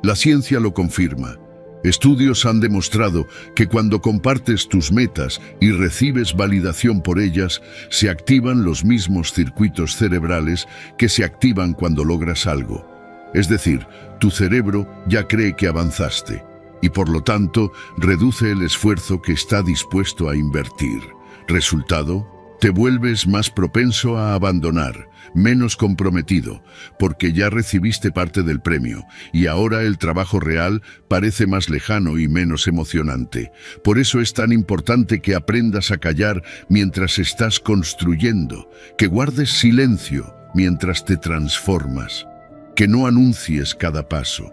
La ciencia lo confirma. Estudios han demostrado que cuando compartes tus metas y recibes validación por ellas, se activan los mismos circuitos cerebrales que se activan cuando logras algo. Es decir, tu cerebro ya cree que avanzaste y por lo tanto reduce el esfuerzo que está dispuesto a invertir. Resultado, te vuelves más propenso a abandonar, menos comprometido, porque ya recibiste parte del premio y ahora el trabajo real parece más lejano y menos emocionante. Por eso es tan importante que aprendas a callar mientras estás construyendo, que guardes silencio mientras te transformas, que no anuncies cada paso.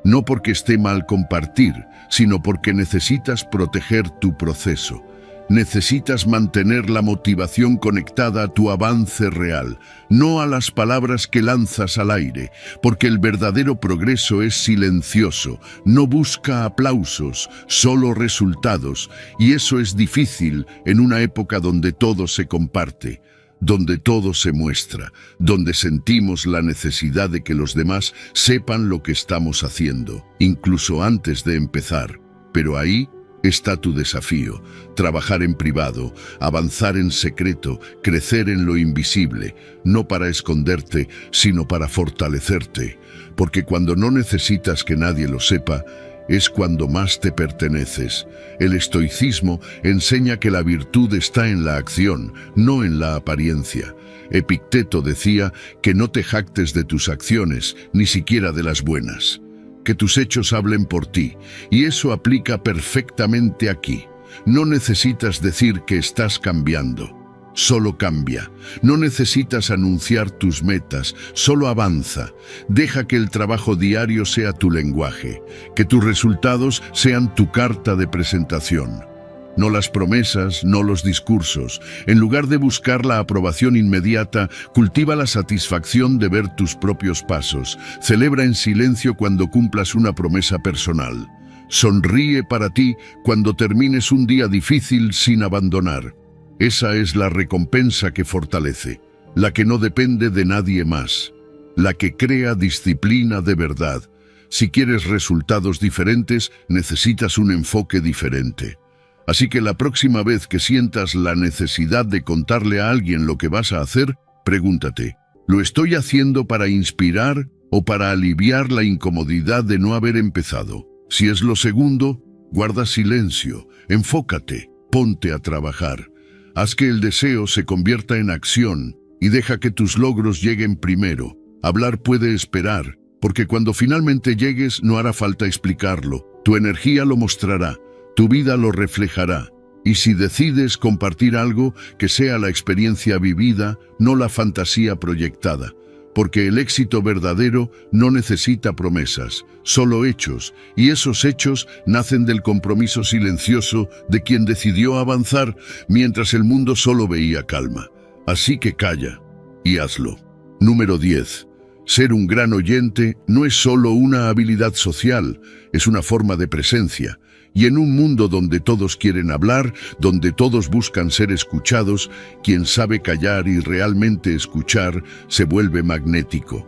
No porque esté mal compartir, sino porque necesitas proteger tu proceso. Necesitas mantener la motivación conectada a tu avance real, no a las palabras que lanzas al aire, porque el verdadero progreso es silencioso, no busca aplausos, solo resultados, y eso es difícil en una época donde todo se comparte, donde todo se muestra, donde sentimos la necesidad de que los demás sepan lo que estamos haciendo, incluso antes de empezar. Pero ahí está tu desafío, trabajar en privado, avanzar en secreto, crecer en lo invisible, no para esconderte, sino para fortalecerte, porque cuando no necesitas que nadie lo sepa, es cuando más te perteneces. El estoicismo enseña que la virtud está en la acción, no en la apariencia. Epicteto decía que no te jactes de tus acciones, ni siquiera de las buenas. Que tus hechos hablen por ti, y eso aplica perfectamente aquí. No necesitas decir que estás cambiando, solo cambia. No necesitas anunciar tus metas, solo avanza. Deja que el trabajo diario sea tu lenguaje, que tus resultados sean tu carta de presentación. No las promesas, no los discursos. En lugar de buscar la aprobación inmediata, cultiva la satisfacción de ver tus propios pasos. Celebra en silencio cuando cumplas una promesa personal. Sonríe para ti cuando termines un día difícil sin abandonar. Esa es la recompensa que fortalece, la que no depende de nadie más, la que crea disciplina de verdad. Si quieres resultados diferentes, necesitas un enfoque diferente. Así que la próxima vez que sientas la necesidad de contarle a alguien lo que vas a hacer, pregúntate, ¿lo estoy haciendo para inspirar o para aliviar la incomodidad de no haber empezado? Si es lo segundo, guarda silencio, enfócate, ponte a trabajar. Haz que el deseo se convierta en acción y deja que tus logros lleguen primero. Hablar puede esperar, porque cuando finalmente llegues no hará falta explicarlo. Tu energía lo mostrará. Tu vida lo reflejará, y si decides compartir algo, que sea la experiencia vivida, no la fantasía proyectada, porque el éxito verdadero no necesita promesas, solo hechos, y esos hechos nacen del compromiso silencioso de quien decidió avanzar mientras el mundo solo veía calma. Así que calla y hazlo. Número 10. Ser un gran oyente no es solo una habilidad social, es una forma de presencia. Y en un mundo donde todos quieren hablar, donde todos buscan ser escuchados, quien sabe callar y realmente escuchar se vuelve magnético.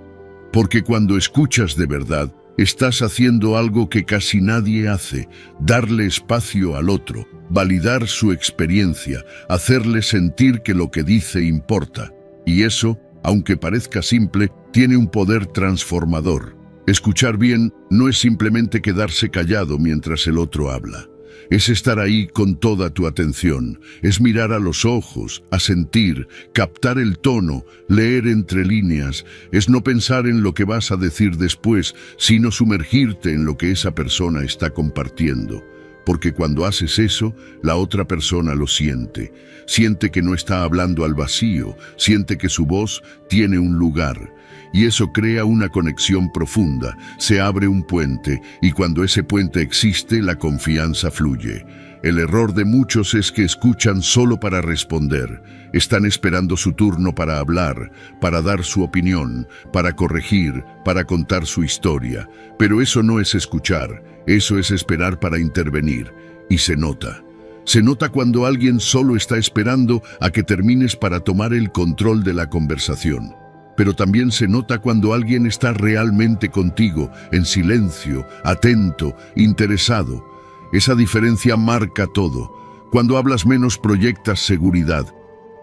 Porque cuando escuchas de verdad, estás haciendo algo que casi nadie hace: darle espacio al otro, validar su experiencia, hacerle sentir que lo que dice importa. Y eso, aunque parezca simple, tiene un poder transformador. Escuchar bien no es simplemente quedarse callado mientras el otro habla. Es estar ahí con toda tu atención, es mirar a los ojos, a sentir, captar el tono, leer entre líneas, es no pensar en lo que vas a decir después, sino sumergirte en lo que esa persona está compartiendo. Porque cuando haces eso, la otra persona lo siente. Siente que no está hablando al vacío, siente que su voz tiene un lugar. Y eso crea una conexión profunda, se abre un puente, y cuando ese puente existe, la confianza fluye. El error de muchos es que escuchan solo para responder. Están esperando su turno para hablar, para dar su opinión, para corregir, para contar su historia. Pero eso no es escuchar, eso es esperar para intervenir. Y se nota. Se nota cuando alguien solo está esperando a que termines para tomar el control de la conversación. Pero también se nota cuando alguien está realmente contigo, en silencio, atento, interesado. Esa diferencia marca todo. Cuando hablas menos proyectas seguridad,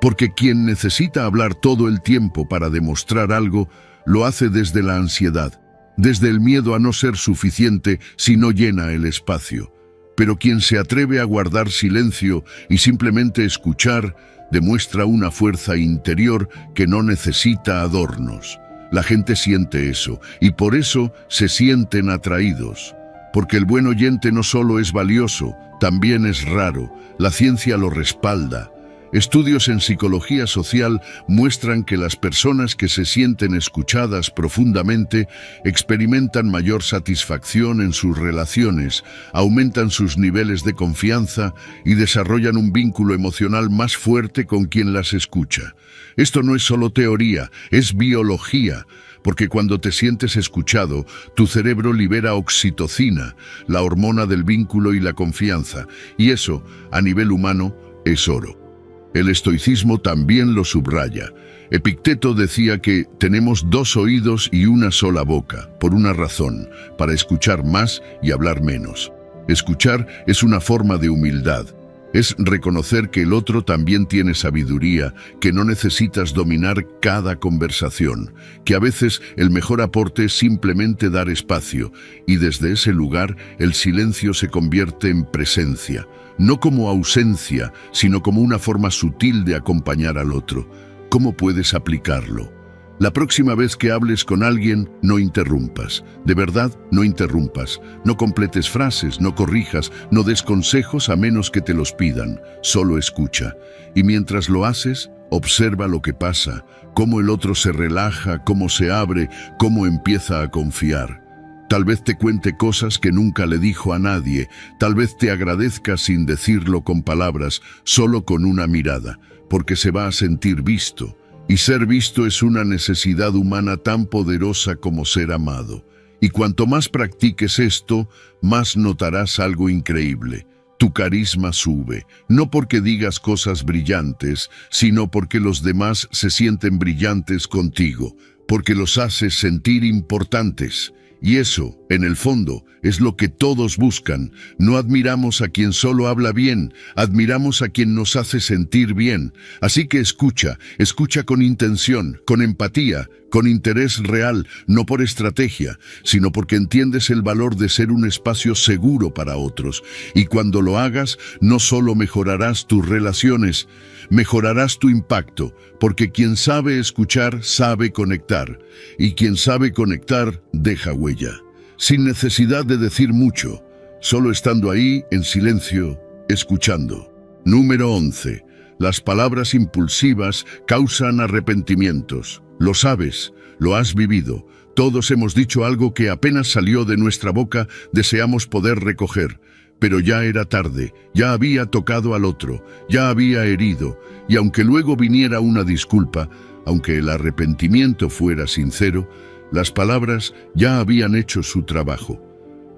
porque quien necesita hablar todo el tiempo para demostrar algo, lo hace desde la ansiedad, desde el miedo a no ser suficiente si no llena el espacio. Pero quien se atreve a guardar silencio y simplemente escuchar, demuestra una fuerza interior que no necesita adornos. La gente siente eso, y por eso se sienten atraídos. Porque el buen oyente no solo es valioso, también es raro. La ciencia lo respalda. Estudios en psicología social muestran que las personas que se sienten escuchadas profundamente experimentan mayor satisfacción en sus relaciones, aumentan sus niveles de confianza y desarrollan un vínculo emocional más fuerte con quien las escucha. Esto no es solo teoría, es biología, porque cuando te sientes escuchado, tu cerebro libera oxitocina, la hormona del vínculo y la confianza, y eso, a nivel humano, es oro. El estoicismo también lo subraya. Epicteto decía que tenemos 2 oídos y una sola boca, por una razón: para escuchar más y hablar menos. Escuchar es una forma de humildad. Es reconocer que el otro también tiene sabiduría, que no necesitas dominar cada conversación, que a veces el mejor aporte es simplemente dar espacio, y desde ese lugar el silencio se convierte en presencia. No como ausencia, sino como una forma sutil de acompañar al otro. ¿Cómo puedes aplicarlo? La próxima vez que hables con alguien, no interrumpas. De verdad, no interrumpas. No completes frases, no corrijas, no des consejos a menos que te los pidan. Solo escucha. Y mientras lo haces, observa lo que pasa, cómo el otro se relaja, cómo se abre, cómo empieza a confiar. Tal vez te cuente cosas que nunca le dijo a nadie, tal vez te agradezca sin decirlo con palabras, solo con una mirada, porque se va a sentir visto. Y ser visto es una necesidad humana tan poderosa como ser amado. Y cuanto más practiques esto, más notarás algo increíble. Tu carisma sube, no porque digas cosas brillantes, sino porque los demás se sienten brillantes contigo, porque los haces sentir importantes. Y eso, en el fondo, es lo que todos buscan. No admiramos a quien solo habla bien, admiramos a quien nos hace sentir bien. Así que escucha con intención, con empatía, con interés real, no por estrategia, sino porque entiendes el valor de ser un espacio seguro para otros. Y cuando lo hagas, no solo mejorarás tus relaciones, mejorarás tu impacto, porque quien sabe escuchar, sabe conectar, y quien sabe conectar, deja huella. Sin necesidad de decir mucho, solo estando ahí, en silencio, escuchando. Número 11. Las palabras impulsivas causan arrepentimientos. Lo sabes, lo has vivido. Todos hemos dicho algo que apenas salió de nuestra boca, deseamos poder recoger. Pero ya era tarde, ya había tocado al otro, ya había herido, y aunque luego viniera una disculpa, aunque el arrepentimiento fuera sincero, las palabras ya habían hecho su trabajo.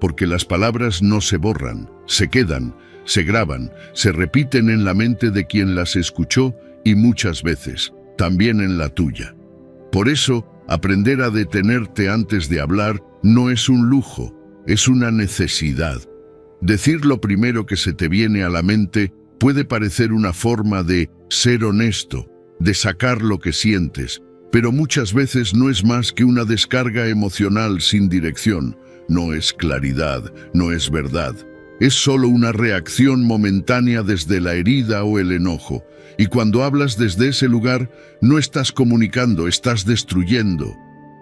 porque las palabras no se borran, se quedan, se graban, se repiten en la mente de quien las escuchó y muchas veces, también en la tuya. Por eso, aprender a detenerte antes de hablar no es un lujo, es una necesidad. Decir lo primero que se te viene a la mente puede parecer una forma de ser honesto, de sacar lo que sientes, pero muchas veces no es más que una descarga emocional sin dirección. No es claridad, no es verdad. Es solo una reacción momentánea desde la herida o el enojo. Y cuando hablas desde ese lugar, no estás comunicando, estás destruyendo.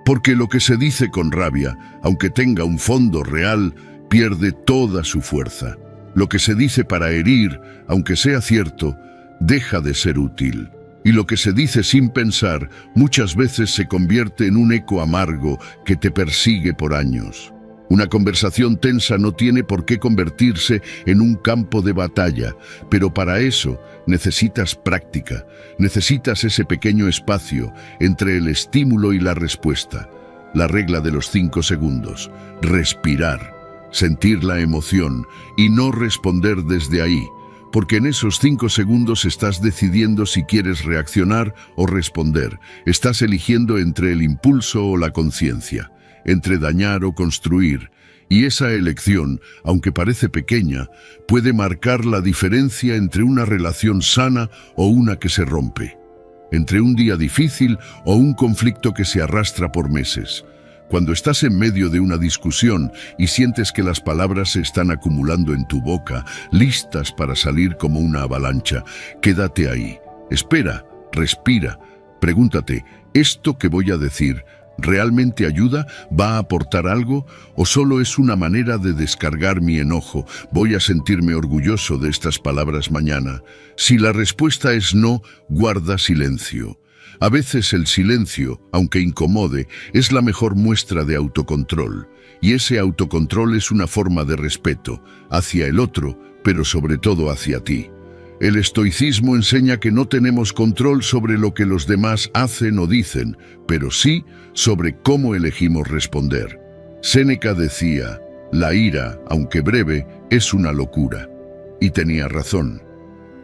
Porque lo que se dice con rabia, aunque tenga un fondo real, pierde toda su fuerza. Lo que se dice para herir, aunque sea cierto, deja de ser útil. Y lo que se dice sin pensar, muchas veces se convierte en un eco amargo que te persigue por años. Una conversación tensa no tiene por qué convertirse en un campo de batalla, pero para eso necesitas práctica, necesitas ese pequeño espacio entre el estímulo y la respuesta. La regla de los 5 segundos, respirar, sentir la emoción y no responder desde ahí, porque en esos 5 segundos estás decidiendo si quieres reaccionar o responder, estás eligiendo entre el impulso o la conciencia, entre dañar o construir, y esa elección, aunque parece pequeña, puede marcar la diferencia entre una relación sana o una que se rompe, entre un día difícil o un conflicto que se arrastra por meses. Cuando estás en medio de una discusión y sientes que las palabras se están acumulando en tu boca, listas para salir como una avalancha, quédate ahí. Espera, respira, pregúntate, ¿esto que voy a decir realmente ayuda? ¿Va a aportar algo? ¿O solo es una manera de descargar mi enojo? ¿Voy a sentirme orgulloso de estas palabras mañana? Si la respuesta es no, guarda silencio. A veces el silencio, aunque incomode, es la mejor muestra de autocontrol. Y ese autocontrol es una forma de respeto hacia el otro, pero sobre todo hacia ti. El estoicismo enseña que no tenemos control sobre lo que los demás hacen o dicen, pero sí sobre cómo elegimos responder. Séneca decía, la ira, aunque breve, es una locura. Y tenía razón.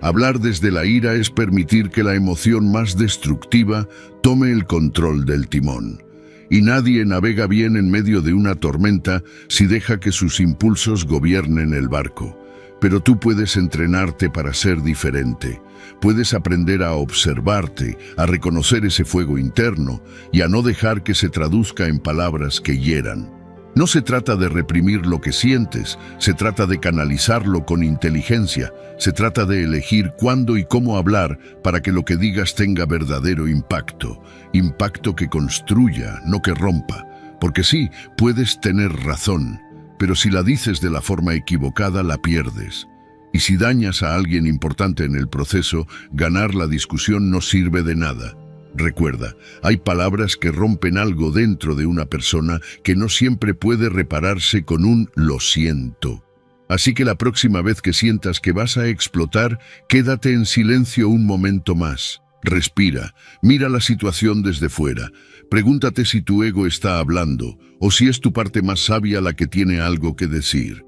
Hablar desde la ira es permitir que la emoción más destructiva tome el control del timón. Y nadie navega bien en medio de una tormenta si deja que sus impulsos gobiernen el barco. Pero tú puedes entrenarte para ser diferente. Puedes aprender a observarte, a reconocer ese fuego interno y a no dejar que se traduzca en palabras que hieran. No se trata de reprimir lo que sientes, se trata de canalizarlo con inteligencia, se trata de elegir cuándo y cómo hablar para que lo que digas tenga verdadero impacto, impacto que construya, no que rompa. Porque sí, puedes tener razón, pero si la dices de la forma equivocada, la pierdes. Y si dañas a alguien importante en el proceso, ganar la discusión no sirve de nada. Recuerda, hay palabras que rompen algo dentro de una persona que no siempre puede repararse con un lo siento. Así que la próxima vez que sientas que vas a explotar, quédate en silencio un momento más. Respira, mira la situación desde fuera. Pregúntate si tu ego está hablando o si es tu parte más sabia la que tiene algo que decir.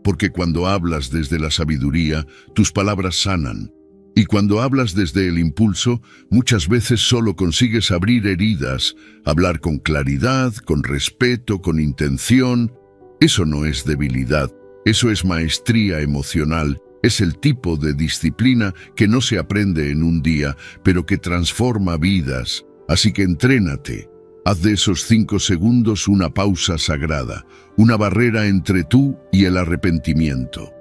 Porque cuando hablas desde la sabiduría, tus palabras sanan. Y cuando hablas desde el impulso, muchas veces solo consigues abrir heridas, hablar con claridad, con respeto, con intención. Eso no es debilidad, eso es maestría emocional, es el tipo de disciplina que no se aprende en un día, pero que transforma vidas. Así que entrénate. Haz de esos 5 segundos una pausa sagrada, una barrera entre tú y el arrepentimiento.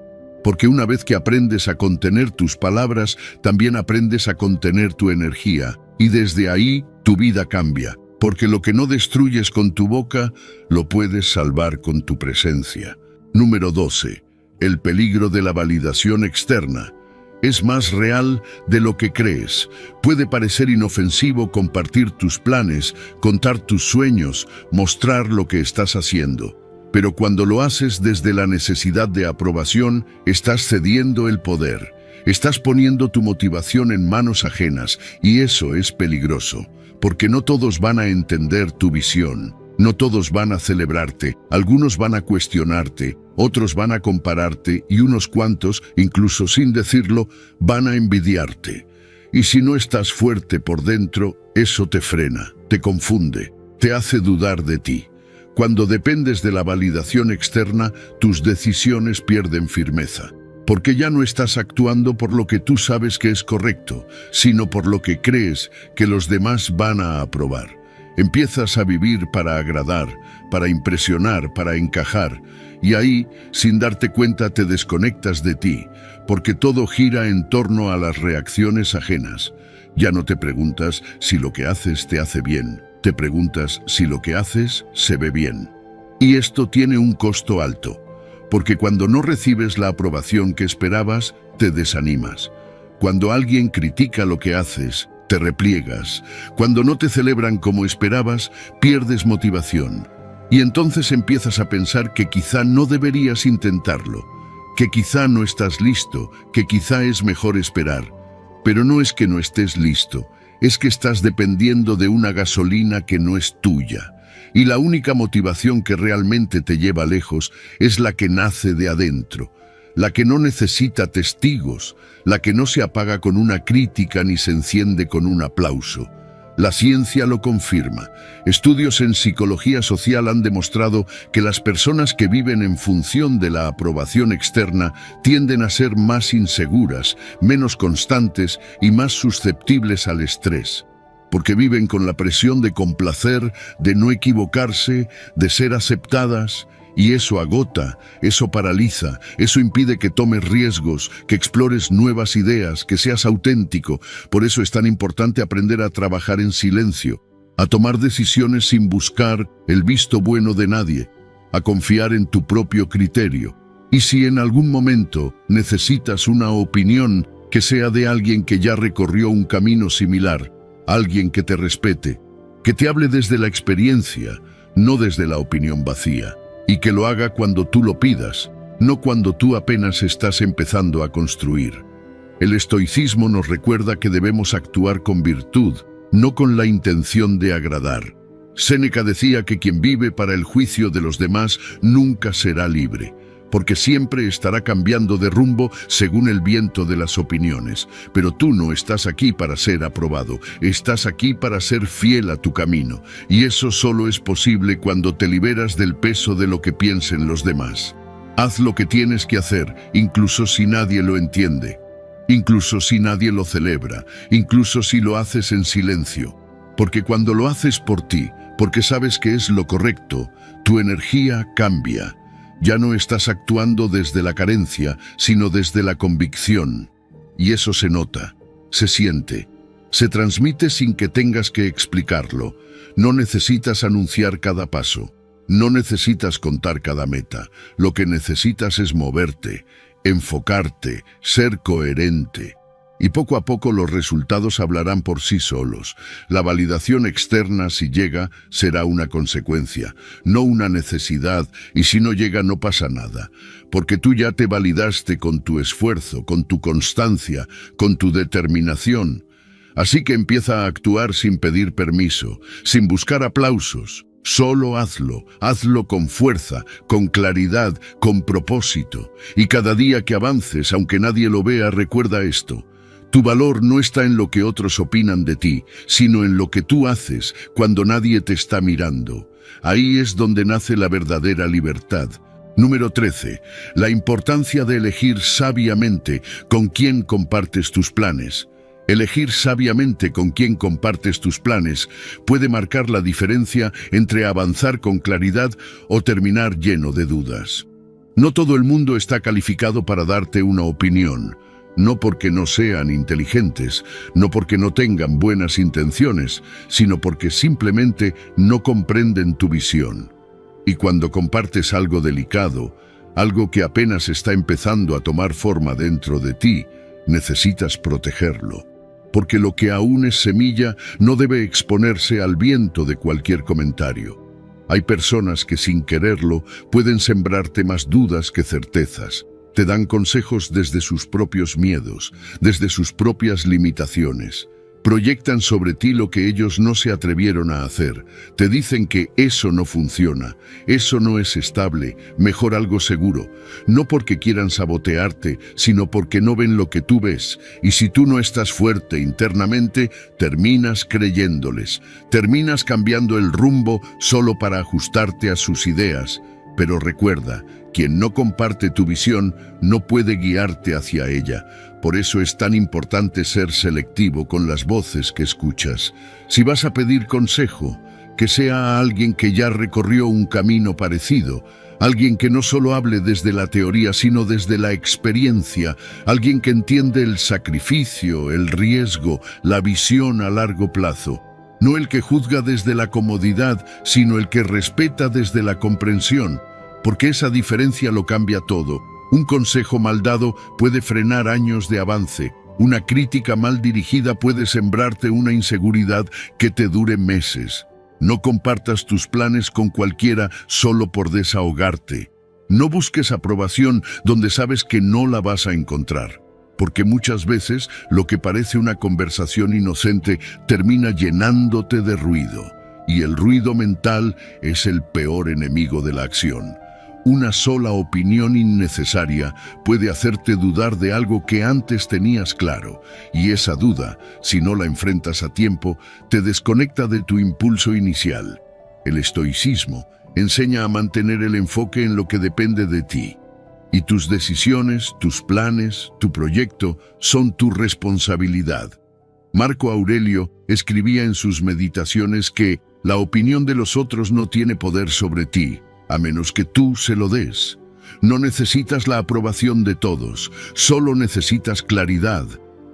Porque una vez que aprendes a contener tus palabras, también aprendes a contener tu energía. Y desde ahí, tu vida cambia. Porque lo que no destruyes con tu boca, lo puedes salvar con tu presencia. Número 12. El peligro de la validación externa. Es más real de lo que crees. Puede parecer inofensivo compartir tus planes, contar tus sueños, mostrar lo que estás haciendo. Pero cuando lo haces desde la necesidad de aprobación, estás cediendo el poder. Estás poniendo tu motivación en manos ajenas y eso es peligroso, porque no todos van a entender tu visión. No todos van a celebrarte, algunos van a cuestionarte, otros van a compararte y unos cuantos, incluso sin decirlo, van a envidiarte. Y si no estás fuerte por dentro, eso te frena, te confunde, te hace dudar de ti. Cuando dependes de la validación externa, tus decisiones pierden firmeza, porque ya no estás actuando por lo que tú sabes que es correcto, sino por lo que crees que los demás van a aprobar. Empiezas a vivir para agradar, para impresionar, para encajar, y ahí, sin darte cuenta, te desconectas de ti, porque todo gira en torno a las reacciones ajenas. Ya no te preguntas si lo que haces te hace bien, te preguntas si lo que haces se ve bien. Y esto tiene un costo alto, porque cuando no recibes la aprobación que esperabas, te desanimas. Cuando alguien critica lo que haces, te repliegas. Cuando no te celebran como esperabas, pierdes motivación. Y entonces empiezas a pensar que quizá no deberías intentarlo, que quizá no estás listo, que quizá es mejor esperar. Pero no es que no estés listo, es que estás dependiendo de una gasolina que no es tuya. Y la única motivación que realmente te lleva lejos es la que nace de adentro, la que no necesita testigos, la que no se apaga con una crítica ni se enciende con un aplauso. La ciencia lo confirma. Estudios en psicología social han demostrado que las personas que viven en función de la aprobación externa tienden a ser más inseguras, menos constantes y más susceptibles al estrés, porque viven con la presión de complacer, de no equivocarse, de ser aceptadas. Y eso agota, eso paraliza, eso impide que tomes riesgos, que explores nuevas ideas, que seas auténtico. Por eso es tan importante aprender a trabajar en silencio, a tomar decisiones sin buscar el visto bueno de nadie, a confiar en tu propio criterio. Y si en algún momento necesitas una opinión, que sea de alguien que ya recorrió un camino similar, alguien que te respete, que te hable desde la experiencia, no desde la opinión vacía. Y que lo haga cuando tú lo pidas, no cuando tú apenas estás empezando a construir. El estoicismo nos recuerda que debemos actuar con virtud, no con la intención de agradar. Séneca decía que quien vive para el juicio de los demás nunca será libre, porque siempre estará cambiando de rumbo según el viento de las opiniones. Pero tú no estás aquí para ser aprobado, estás aquí para ser fiel a tu camino. Y eso solo es posible cuando te liberas del peso de lo que piensen los demás. Haz lo que tienes que hacer, incluso si nadie lo entiende, incluso si nadie lo celebra, incluso si lo haces en silencio. Porque cuando lo haces por ti, porque sabes que es lo correcto, tu energía cambia. Ya no estás actuando desde la carencia, sino desde la convicción. Y eso se nota, se siente, se transmite sin que tengas que explicarlo. No necesitas anunciar cada paso, no necesitas contar cada meta. Lo que necesitas es moverte, enfocarte, ser coherente. Y poco a poco los resultados hablarán por sí solos. La validación externa, si llega, será una consecuencia, no una necesidad, y si no llega no pasa nada, porque tú ya te validaste con tu esfuerzo, con tu constancia, con tu determinación. Así que empieza a actuar sin pedir permiso, sin buscar aplausos. Solo hazlo, hazlo con fuerza, con claridad, con propósito. Y cada día que avances, aunque nadie lo vea, recuerda esto. Tu valor no está en lo que otros opinan de ti, sino en lo que tú haces cuando nadie te está mirando. Ahí es donde nace la verdadera libertad. Número 13. La importancia de elegir sabiamente con quién compartes tus planes. Elegir sabiamente con quién compartes tus planes puede marcar la diferencia entre avanzar con claridad o terminar lleno de dudas. No todo el mundo está calificado para darte una opinión. No porque no sean inteligentes, no porque no tengan buenas intenciones, sino porque simplemente no comprenden tu visión. Y cuando compartes algo delicado, algo que apenas está empezando a tomar forma dentro de ti, necesitas protegerlo. Porque lo que aún es semilla no debe exponerse al viento de cualquier comentario. Hay personas que sin quererlo pueden sembrarte más dudas que certezas. Te dan consejos desde sus propios miedos, desde sus propias limitaciones. Proyectan sobre ti lo que ellos no se atrevieron a hacer. Te dicen que eso no funciona, eso no es estable, mejor algo seguro. No porque quieran sabotearte, sino porque no ven lo que tú ves. Y si tú no estás fuerte internamente, terminas creyéndoles. Terminas cambiando el rumbo solo para ajustarte a sus ideas. Pero recuerda, quien no comparte tu visión no puede guiarte hacia ella. Por eso es tan importante ser selectivo con las voces que escuchas. Si vas a pedir consejo, que sea a alguien que ya recorrió un camino parecido, alguien que no solo hable desde la teoría, sino desde la experiencia, alguien que entiende el sacrificio, el riesgo, la visión a largo plazo. No el que juzga desde la comodidad, sino el que respeta desde la comprensión, porque esa diferencia lo cambia todo. Un consejo mal dado puede frenar años de avance. Una crítica mal dirigida puede sembrarte una inseguridad que te dure meses. No compartas tus planes con cualquiera solo por desahogarte. No busques aprobación donde sabes que no la vas a encontrar, porque muchas veces lo que parece una conversación inocente termina llenándote de ruido, y el ruido mental es el peor enemigo de la acción. Una sola opinión innecesaria puede hacerte dudar de algo que antes tenías claro, y esa duda, si no la enfrentas a tiempo, te desconecta de tu impulso inicial. El estoicismo enseña a mantener el enfoque en lo que depende de ti. Y tus decisiones, tus planes, tu proyecto son tu responsabilidad. Marco Aurelio escribía en sus meditaciones que la opinión de los otros no tiene poder sobre ti, a menos que tú se lo des. No necesitas la aprobación de todos, solo necesitas claridad.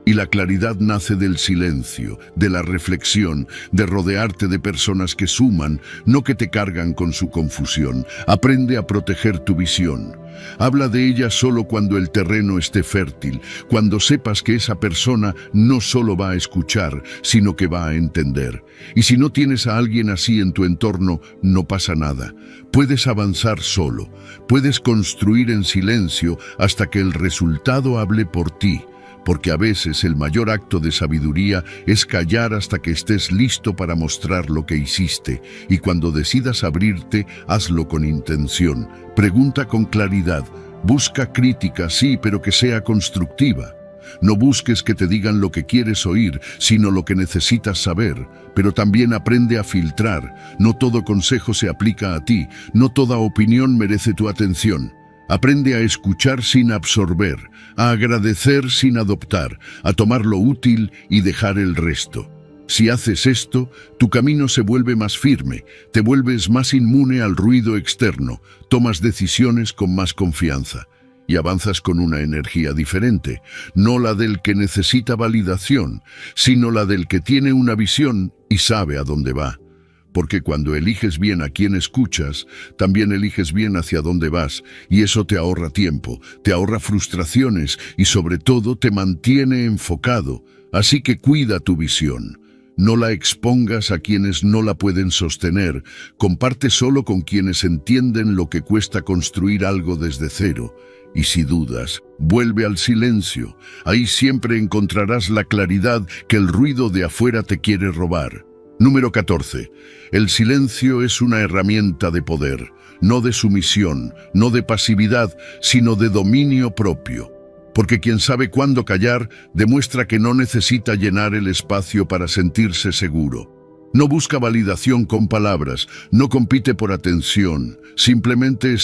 Y la claridad nace del silencio, de la reflexión, de rodearte de personas que suman, no que te cargan con su confusión. Aprende a proteger tu visión. Habla de ella solo cuando el terreno esté fértil, cuando sepas que esa persona no solo va a escuchar, sino que va a entender. Y si no tienes a alguien así en tu entorno, no pasa nada. Puedes avanzar solo, puedes construir en silencio hasta que el resultado hable por ti. Porque a veces el mayor acto de sabiduría es callar hasta que estés listo para mostrar lo que hiciste, y cuando decidas abrirte, hazlo con intención. Pregunta con claridad, busca crítica, sí, pero que sea constructiva. No busques que te digan lo que quieres oír, sino lo que necesitas saber, pero también aprende a filtrar. No todo consejo se aplica a ti, no toda opinión merece tu atención. Aprende a escuchar sin absorber, a agradecer sin adoptar, a tomar lo útil y dejar el resto. Si haces esto, tu camino se vuelve más firme, te vuelves más inmune al ruido externo, tomas decisiones con más confianza y avanzas con una energía diferente, no la del que necesita validación, sino la del que tiene una visión y sabe a dónde va. Porque cuando eliges bien a quien escuchas, también eliges bien hacia dónde vas, y eso te ahorra tiempo, te ahorra frustraciones y sobre todo te mantiene enfocado. Así que cuida tu visión. No la expongas a quienes no la pueden sostener, comparte solo con quienes entienden lo que cuesta construir algo desde cero. Y si dudas, vuelve al silencio. Ahí siempre encontrarás la claridad que el ruido de afuera te quiere robar. Número 14. El silencio es una herramienta de poder, no de sumisión, no de pasividad, sino de dominio propio. Porque quien sabe cuándo callar demuestra que no necesita llenar el espacio para sentirse seguro. No busca validación con palabras, no compite por atención, simplemente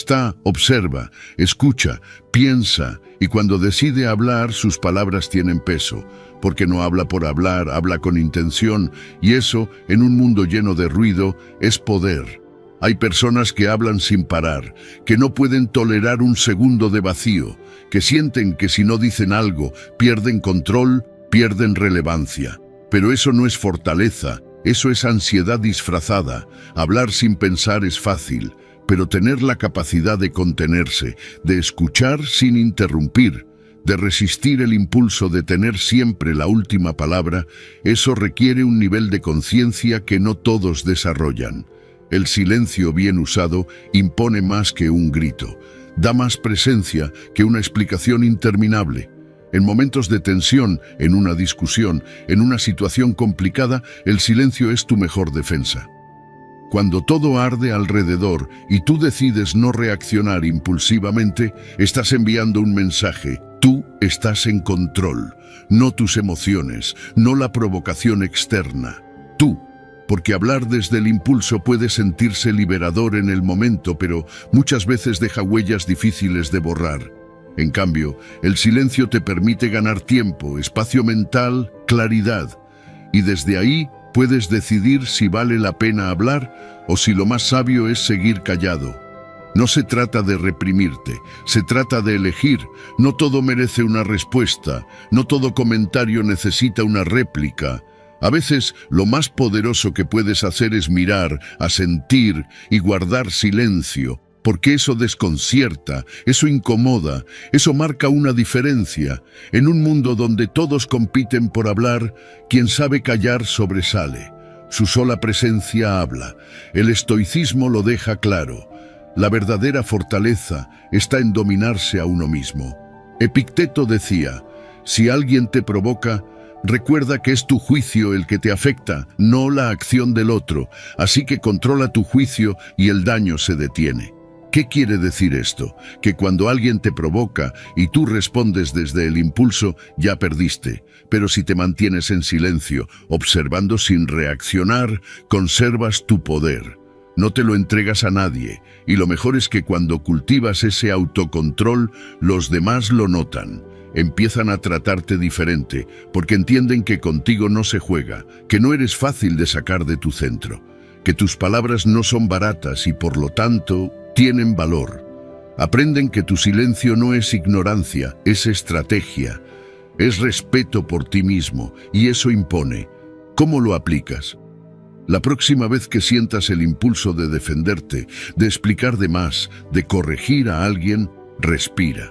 observa, escucha, piensa, y cuando decide hablar, sus palabras tienen peso, porque no habla por hablar, habla con intención, y eso, en un mundo lleno de ruido, es poder. Hay personas que hablan sin parar, que no pueden tolerar un segundo de vacío, que sienten que si no dicen algo, pierden control, pierden relevancia. Pero eso no es fortaleza, eso es ansiedad disfrazada. Hablar sin pensar es fácil, pero tener la capacidad de contenerse, de escuchar sin interrumpir, de resistir el impulso de tener siempre la última palabra, eso requiere un nivel de conciencia que no todos desarrollan. El silencio bien usado impone más que un grito, da más presencia que una explicación interminable. En momentos de tensión, en una discusión, en una situación complicada, el silencio es tu mejor defensa. Cuando todo arde alrededor y tú decides no reaccionar impulsivamente, estás enviando un mensaje. Tú estás en control, no tus emociones, no la provocación externa. Tú, porque hablar desde el impulso puede sentirse liberador en el momento, pero muchas veces deja huellas difíciles de borrar. En cambio, el silencio te permite ganar tiempo, espacio mental, claridad. Y desde ahí puedes decidir si vale la pena hablar o si lo más sabio es seguir callado. No se trata de reprimirte, se trata de elegir. No todo merece una respuesta, no todo comentario necesita una réplica. A veces lo más poderoso que puedes hacer es mirar, asentir y guardar silencio, porque eso desconcierta, eso incomoda, eso marca una diferencia. En un mundo donde todos compiten por hablar, quien sabe callar sobresale. Su sola presencia habla. El estoicismo lo deja claro. La verdadera fortaleza está en dominarse a uno mismo. Epicteto decía, si alguien te provoca, recuerda que es tu juicio el que te afecta, no la acción del otro, así que controla tu juicio y el daño se detiene. ¿Qué quiere decir esto? Que cuando alguien te provoca y tú respondes desde el impulso, ya perdiste. Pero si te mantienes en silencio, observando sin reaccionar, conservas tu poder. No te lo entregas a nadie, y lo mejor es que cuando cultivas ese autocontrol, los demás lo notan. Empiezan a tratarte diferente, porque entienden que contigo no se juega, que no eres fácil de sacar de tu centro, que tus palabras no son baratas y por lo tanto tienen valor. Aprenden que tu silencio no es ignorancia, es estrategia, es respeto por ti mismo, y eso impone. ¿Cómo lo aplicas? La próxima vez que sientas el impulso de defenderte, de explicar de más, de corregir a alguien, respira.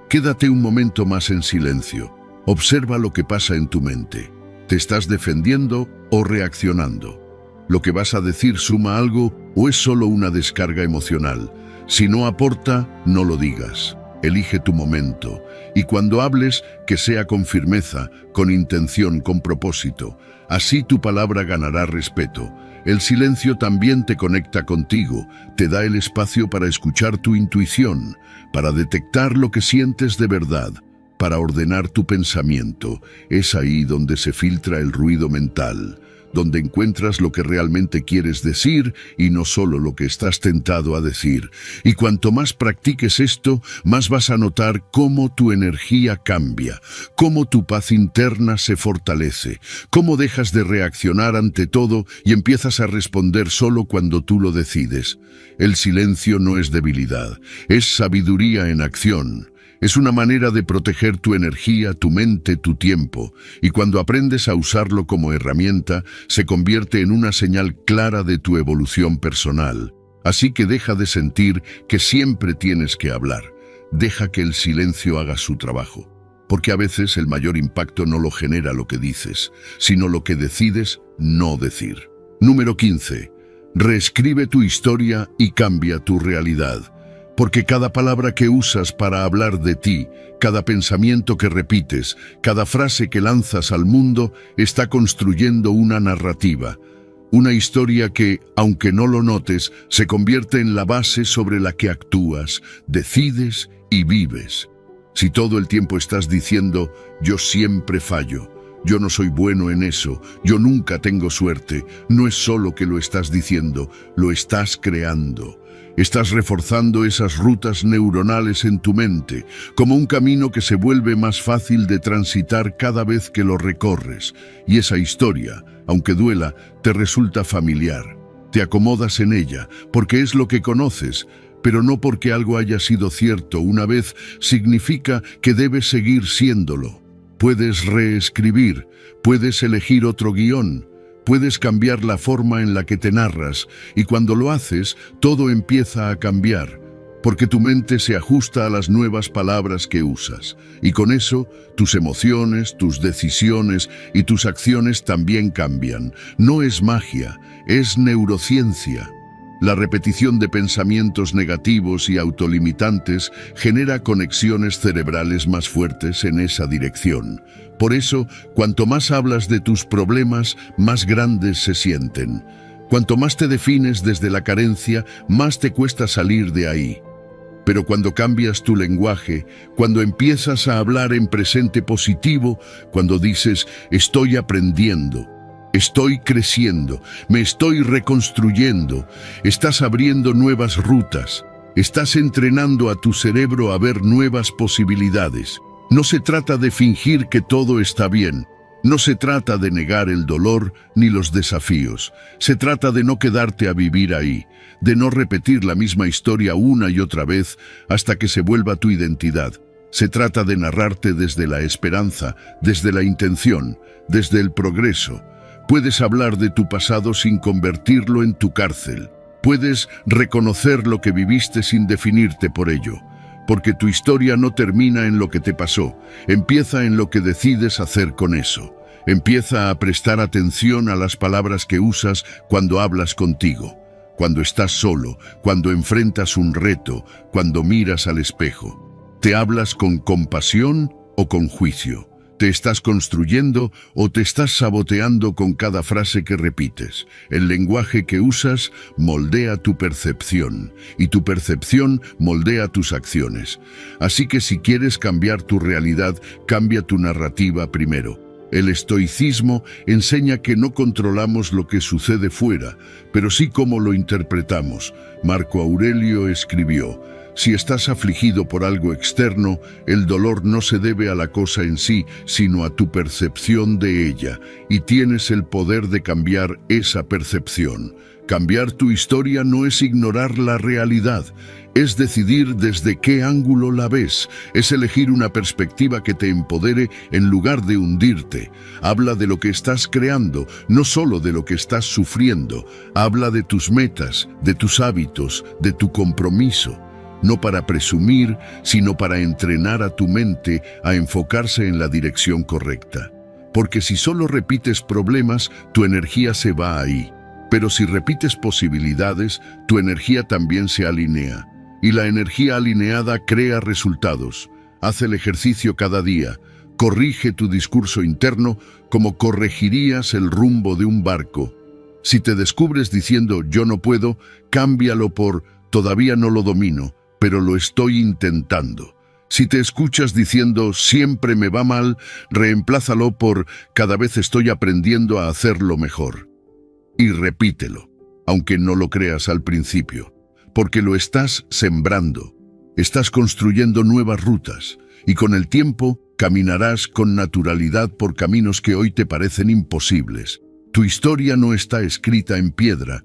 Quédate un momento más en silencio. Observa lo que pasa en tu mente. ¿Te estás defendiendo o reaccionando? ¿Lo que vas a decir suma algo o es solo una descarga emocional? Si no aporta, no lo digas. Elige tu momento. Y cuando hables, que sea con firmeza, con intención, con propósito. Así tu palabra ganará respeto. El silencio también te conecta contigo, te da el espacio para escuchar tu intuición, para detectar lo que sientes de verdad, para ordenar tu pensamiento. Es ahí donde se filtra el ruido mental, donde encuentras lo que realmente quieres decir y no solo lo que estás tentado a decir. Y cuanto más practiques esto, más vas a notar cómo tu energía cambia, cómo tu paz interna se fortalece, cómo dejas de reaccionar ante todo y empiezas a responder solo cuando tú lo decides. El silencio no es debilidad, es sabiduría en acción. Es una manera de proteger tu energía, tu mente, tu tiempo, y cuando aprendes a usarlo como herramienta, se convierte en una señal clara de tu evolución personal. Así que deja de sentir que siempre tienes que hablar. Deja que el silencio haga su trabajo, porque a veces el mayor impacto no lo genera lo que dices, sino lo que decides no decir. Número 15. Reescribe tu historia y cambia tu realidad. Porque cada palabra que usas para hablar de ti, cada pensamiento que repites, cada frase que lanzas al mundo, está construyendo una narrativa. Una historia que, aunque no lo notes, se convierte en la base sobre la que actúas, decides y vives. Si todo el tiempo estás diciendo, yo siempre fallo, yo no soy bueno en eso, yo nunca tengo suerte, no es solo que lo estás diciendo, lo estás creando. Estás reforzando esas rutas neuronales en tu mente, como un camino que se vuelve más fácil de transitar cada vez que lo recorres. Y esa historia, aunque duela, te resulta familiar. Te acomodas en ella, porque es lo que conoces, pero no porque algo haya sido cierto una vez significa que debes seguir siéndolo. Puedes reescribir, puedes elegir otro guión. Puedes cambiar la forma en la que te narras, y cuando lo haces, todo empieza a cambiar, porque tu mente se ajusta a las nuevas palabras que usas, y con eso, tus emociones, tus decisiones y tus acciones también cambian. No es magia, es neurociencia. La repetición de pensamientos negativos y autolimitantes genera conexiones cerebrales más fuertes en esa dirección. Por eso, cuanto más hablas de tus problemas, más grandes se sienten. Cuanto más te defines desde la carencia, más te cuesta salir de ahí. Pero cuando cambias tu lenguaje, cuando empiezas a hablar en presente positivo, cuando dices, estoy aprendiendo, estoy creciendo, me estoy reconstruyendo, estás abriendo nuevas rutas, estás entrenando a tu cerebro a ver nuevas posibilidades. No se trata de fingir que todo está bien, no se trata de negar el dolor ni los desafíos, se trata de no quedarte a vivir ahí, de no repetir la misma historia una y otra vez hasta que se vuelva tu identidad. Se trata de narrarte desde la esperanza, desde la intención, desde el progreso. Puedes hablar de tu pasado sin convertirlo en tu cárcel. Puedes reconocer lo que viviste sin definirte por ello. Porque tu historia no termina en lo que te pasó, empieza en lo que decides hacer con eso. Empieza a prestar atención a las palabras que usas cuando hablas contigo, cuando estás solo, cuando enfrentas un reto, cuando miras al espejo. ¿Te hablas con compasión o con juicio? ¿Te estás construyendo o te estás saboteando con cada frase que repites? El lenguaje que usas moldea tu percepción y tu percepción moldea tus acciones. Así que si quieres cambiar tu realidad, cambia tu narrativa primero. El estoicismo enseña que no controlamos lo que sucede fuera, pero sí cómo lo interpretamos. Marco Aurelio escribió: si estás afligido por algo externo, el dolor no se debe a la cosa en sí, sino a tu percepción de ella, y tienes el poder de cambiar esa percepción. Cambiar tu historia no es ignorar la realidad, es decidir desde qué ángulo la ves, es elegir una perspectiva que te empodere en lugar de hundirte. Habla de lo que estás creando, no solo de lo que estás sufriendo. Habla de tus metas, de tus hábitos, de tu compromiso. No para presumir, sino para entrenar a tu mente a enfocarse en la dirección correcta. Porque si solo repites problemas, tu energía se va ahí. Pero si repites posibilidades, tu energía también se alinea. Y la energía alineada crea resultados. Haz el ejercicio cada día. Corrige tu discurso interno como corregirías el rumbo de un barco. Si te descubres diciendo yo no puedo, cámbialo por todavía no lo domino, pero lo estoy intentando. Si te escuchas diciendo siempre me va mal, reemplázalo por cada vez estoy aprendiendo a hacerlo mejor. Y repítelo, aunque no lo creas al principio, porque lo estás sembrando. Estás construyendo nuevas rutas y con el tiempo caminarás con naturalidad por caminos que hoy te parecen imposibles. Tu historia no está escrita en piedra.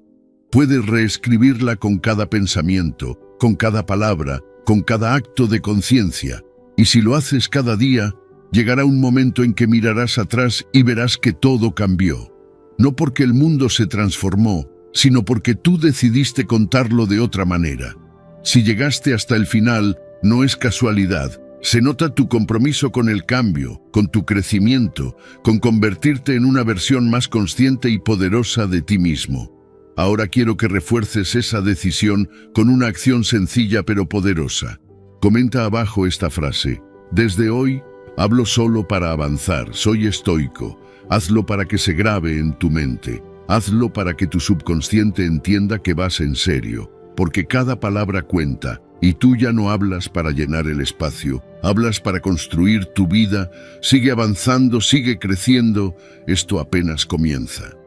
Puedes reescribirla con cada pensamiento, con cada palabra, con cada acto de conciencia. Y si lo haces cada día, llegará un momento en que mirarás atrás y verás que todo cambió. No porque el mundo se transformó, sino porque tú decidiste contarlo de otra manera. Si llegaste hasta el final, no es casualidad. Se nota tu compromiso con el cambio, con tu crecimiento, con convertirte en una versión más consciente y poderosa de ti mismo. Ahora quiero que refuerces esa decisión con una acción sencilla pero poderosa. Comenta abajo esta frase: desde hoy, hablo solo para avanzar, soy estoico. Hazlo para que se grabe en tu mente. Hazlo para que tu subconsciente entienda que vas en serio, porque cada palabra cuenta, y tú ya no hablas para llenar el espacio, hablas para construir tu vida. Sigue avanzando, sigue creciendo, esto apenas comienza.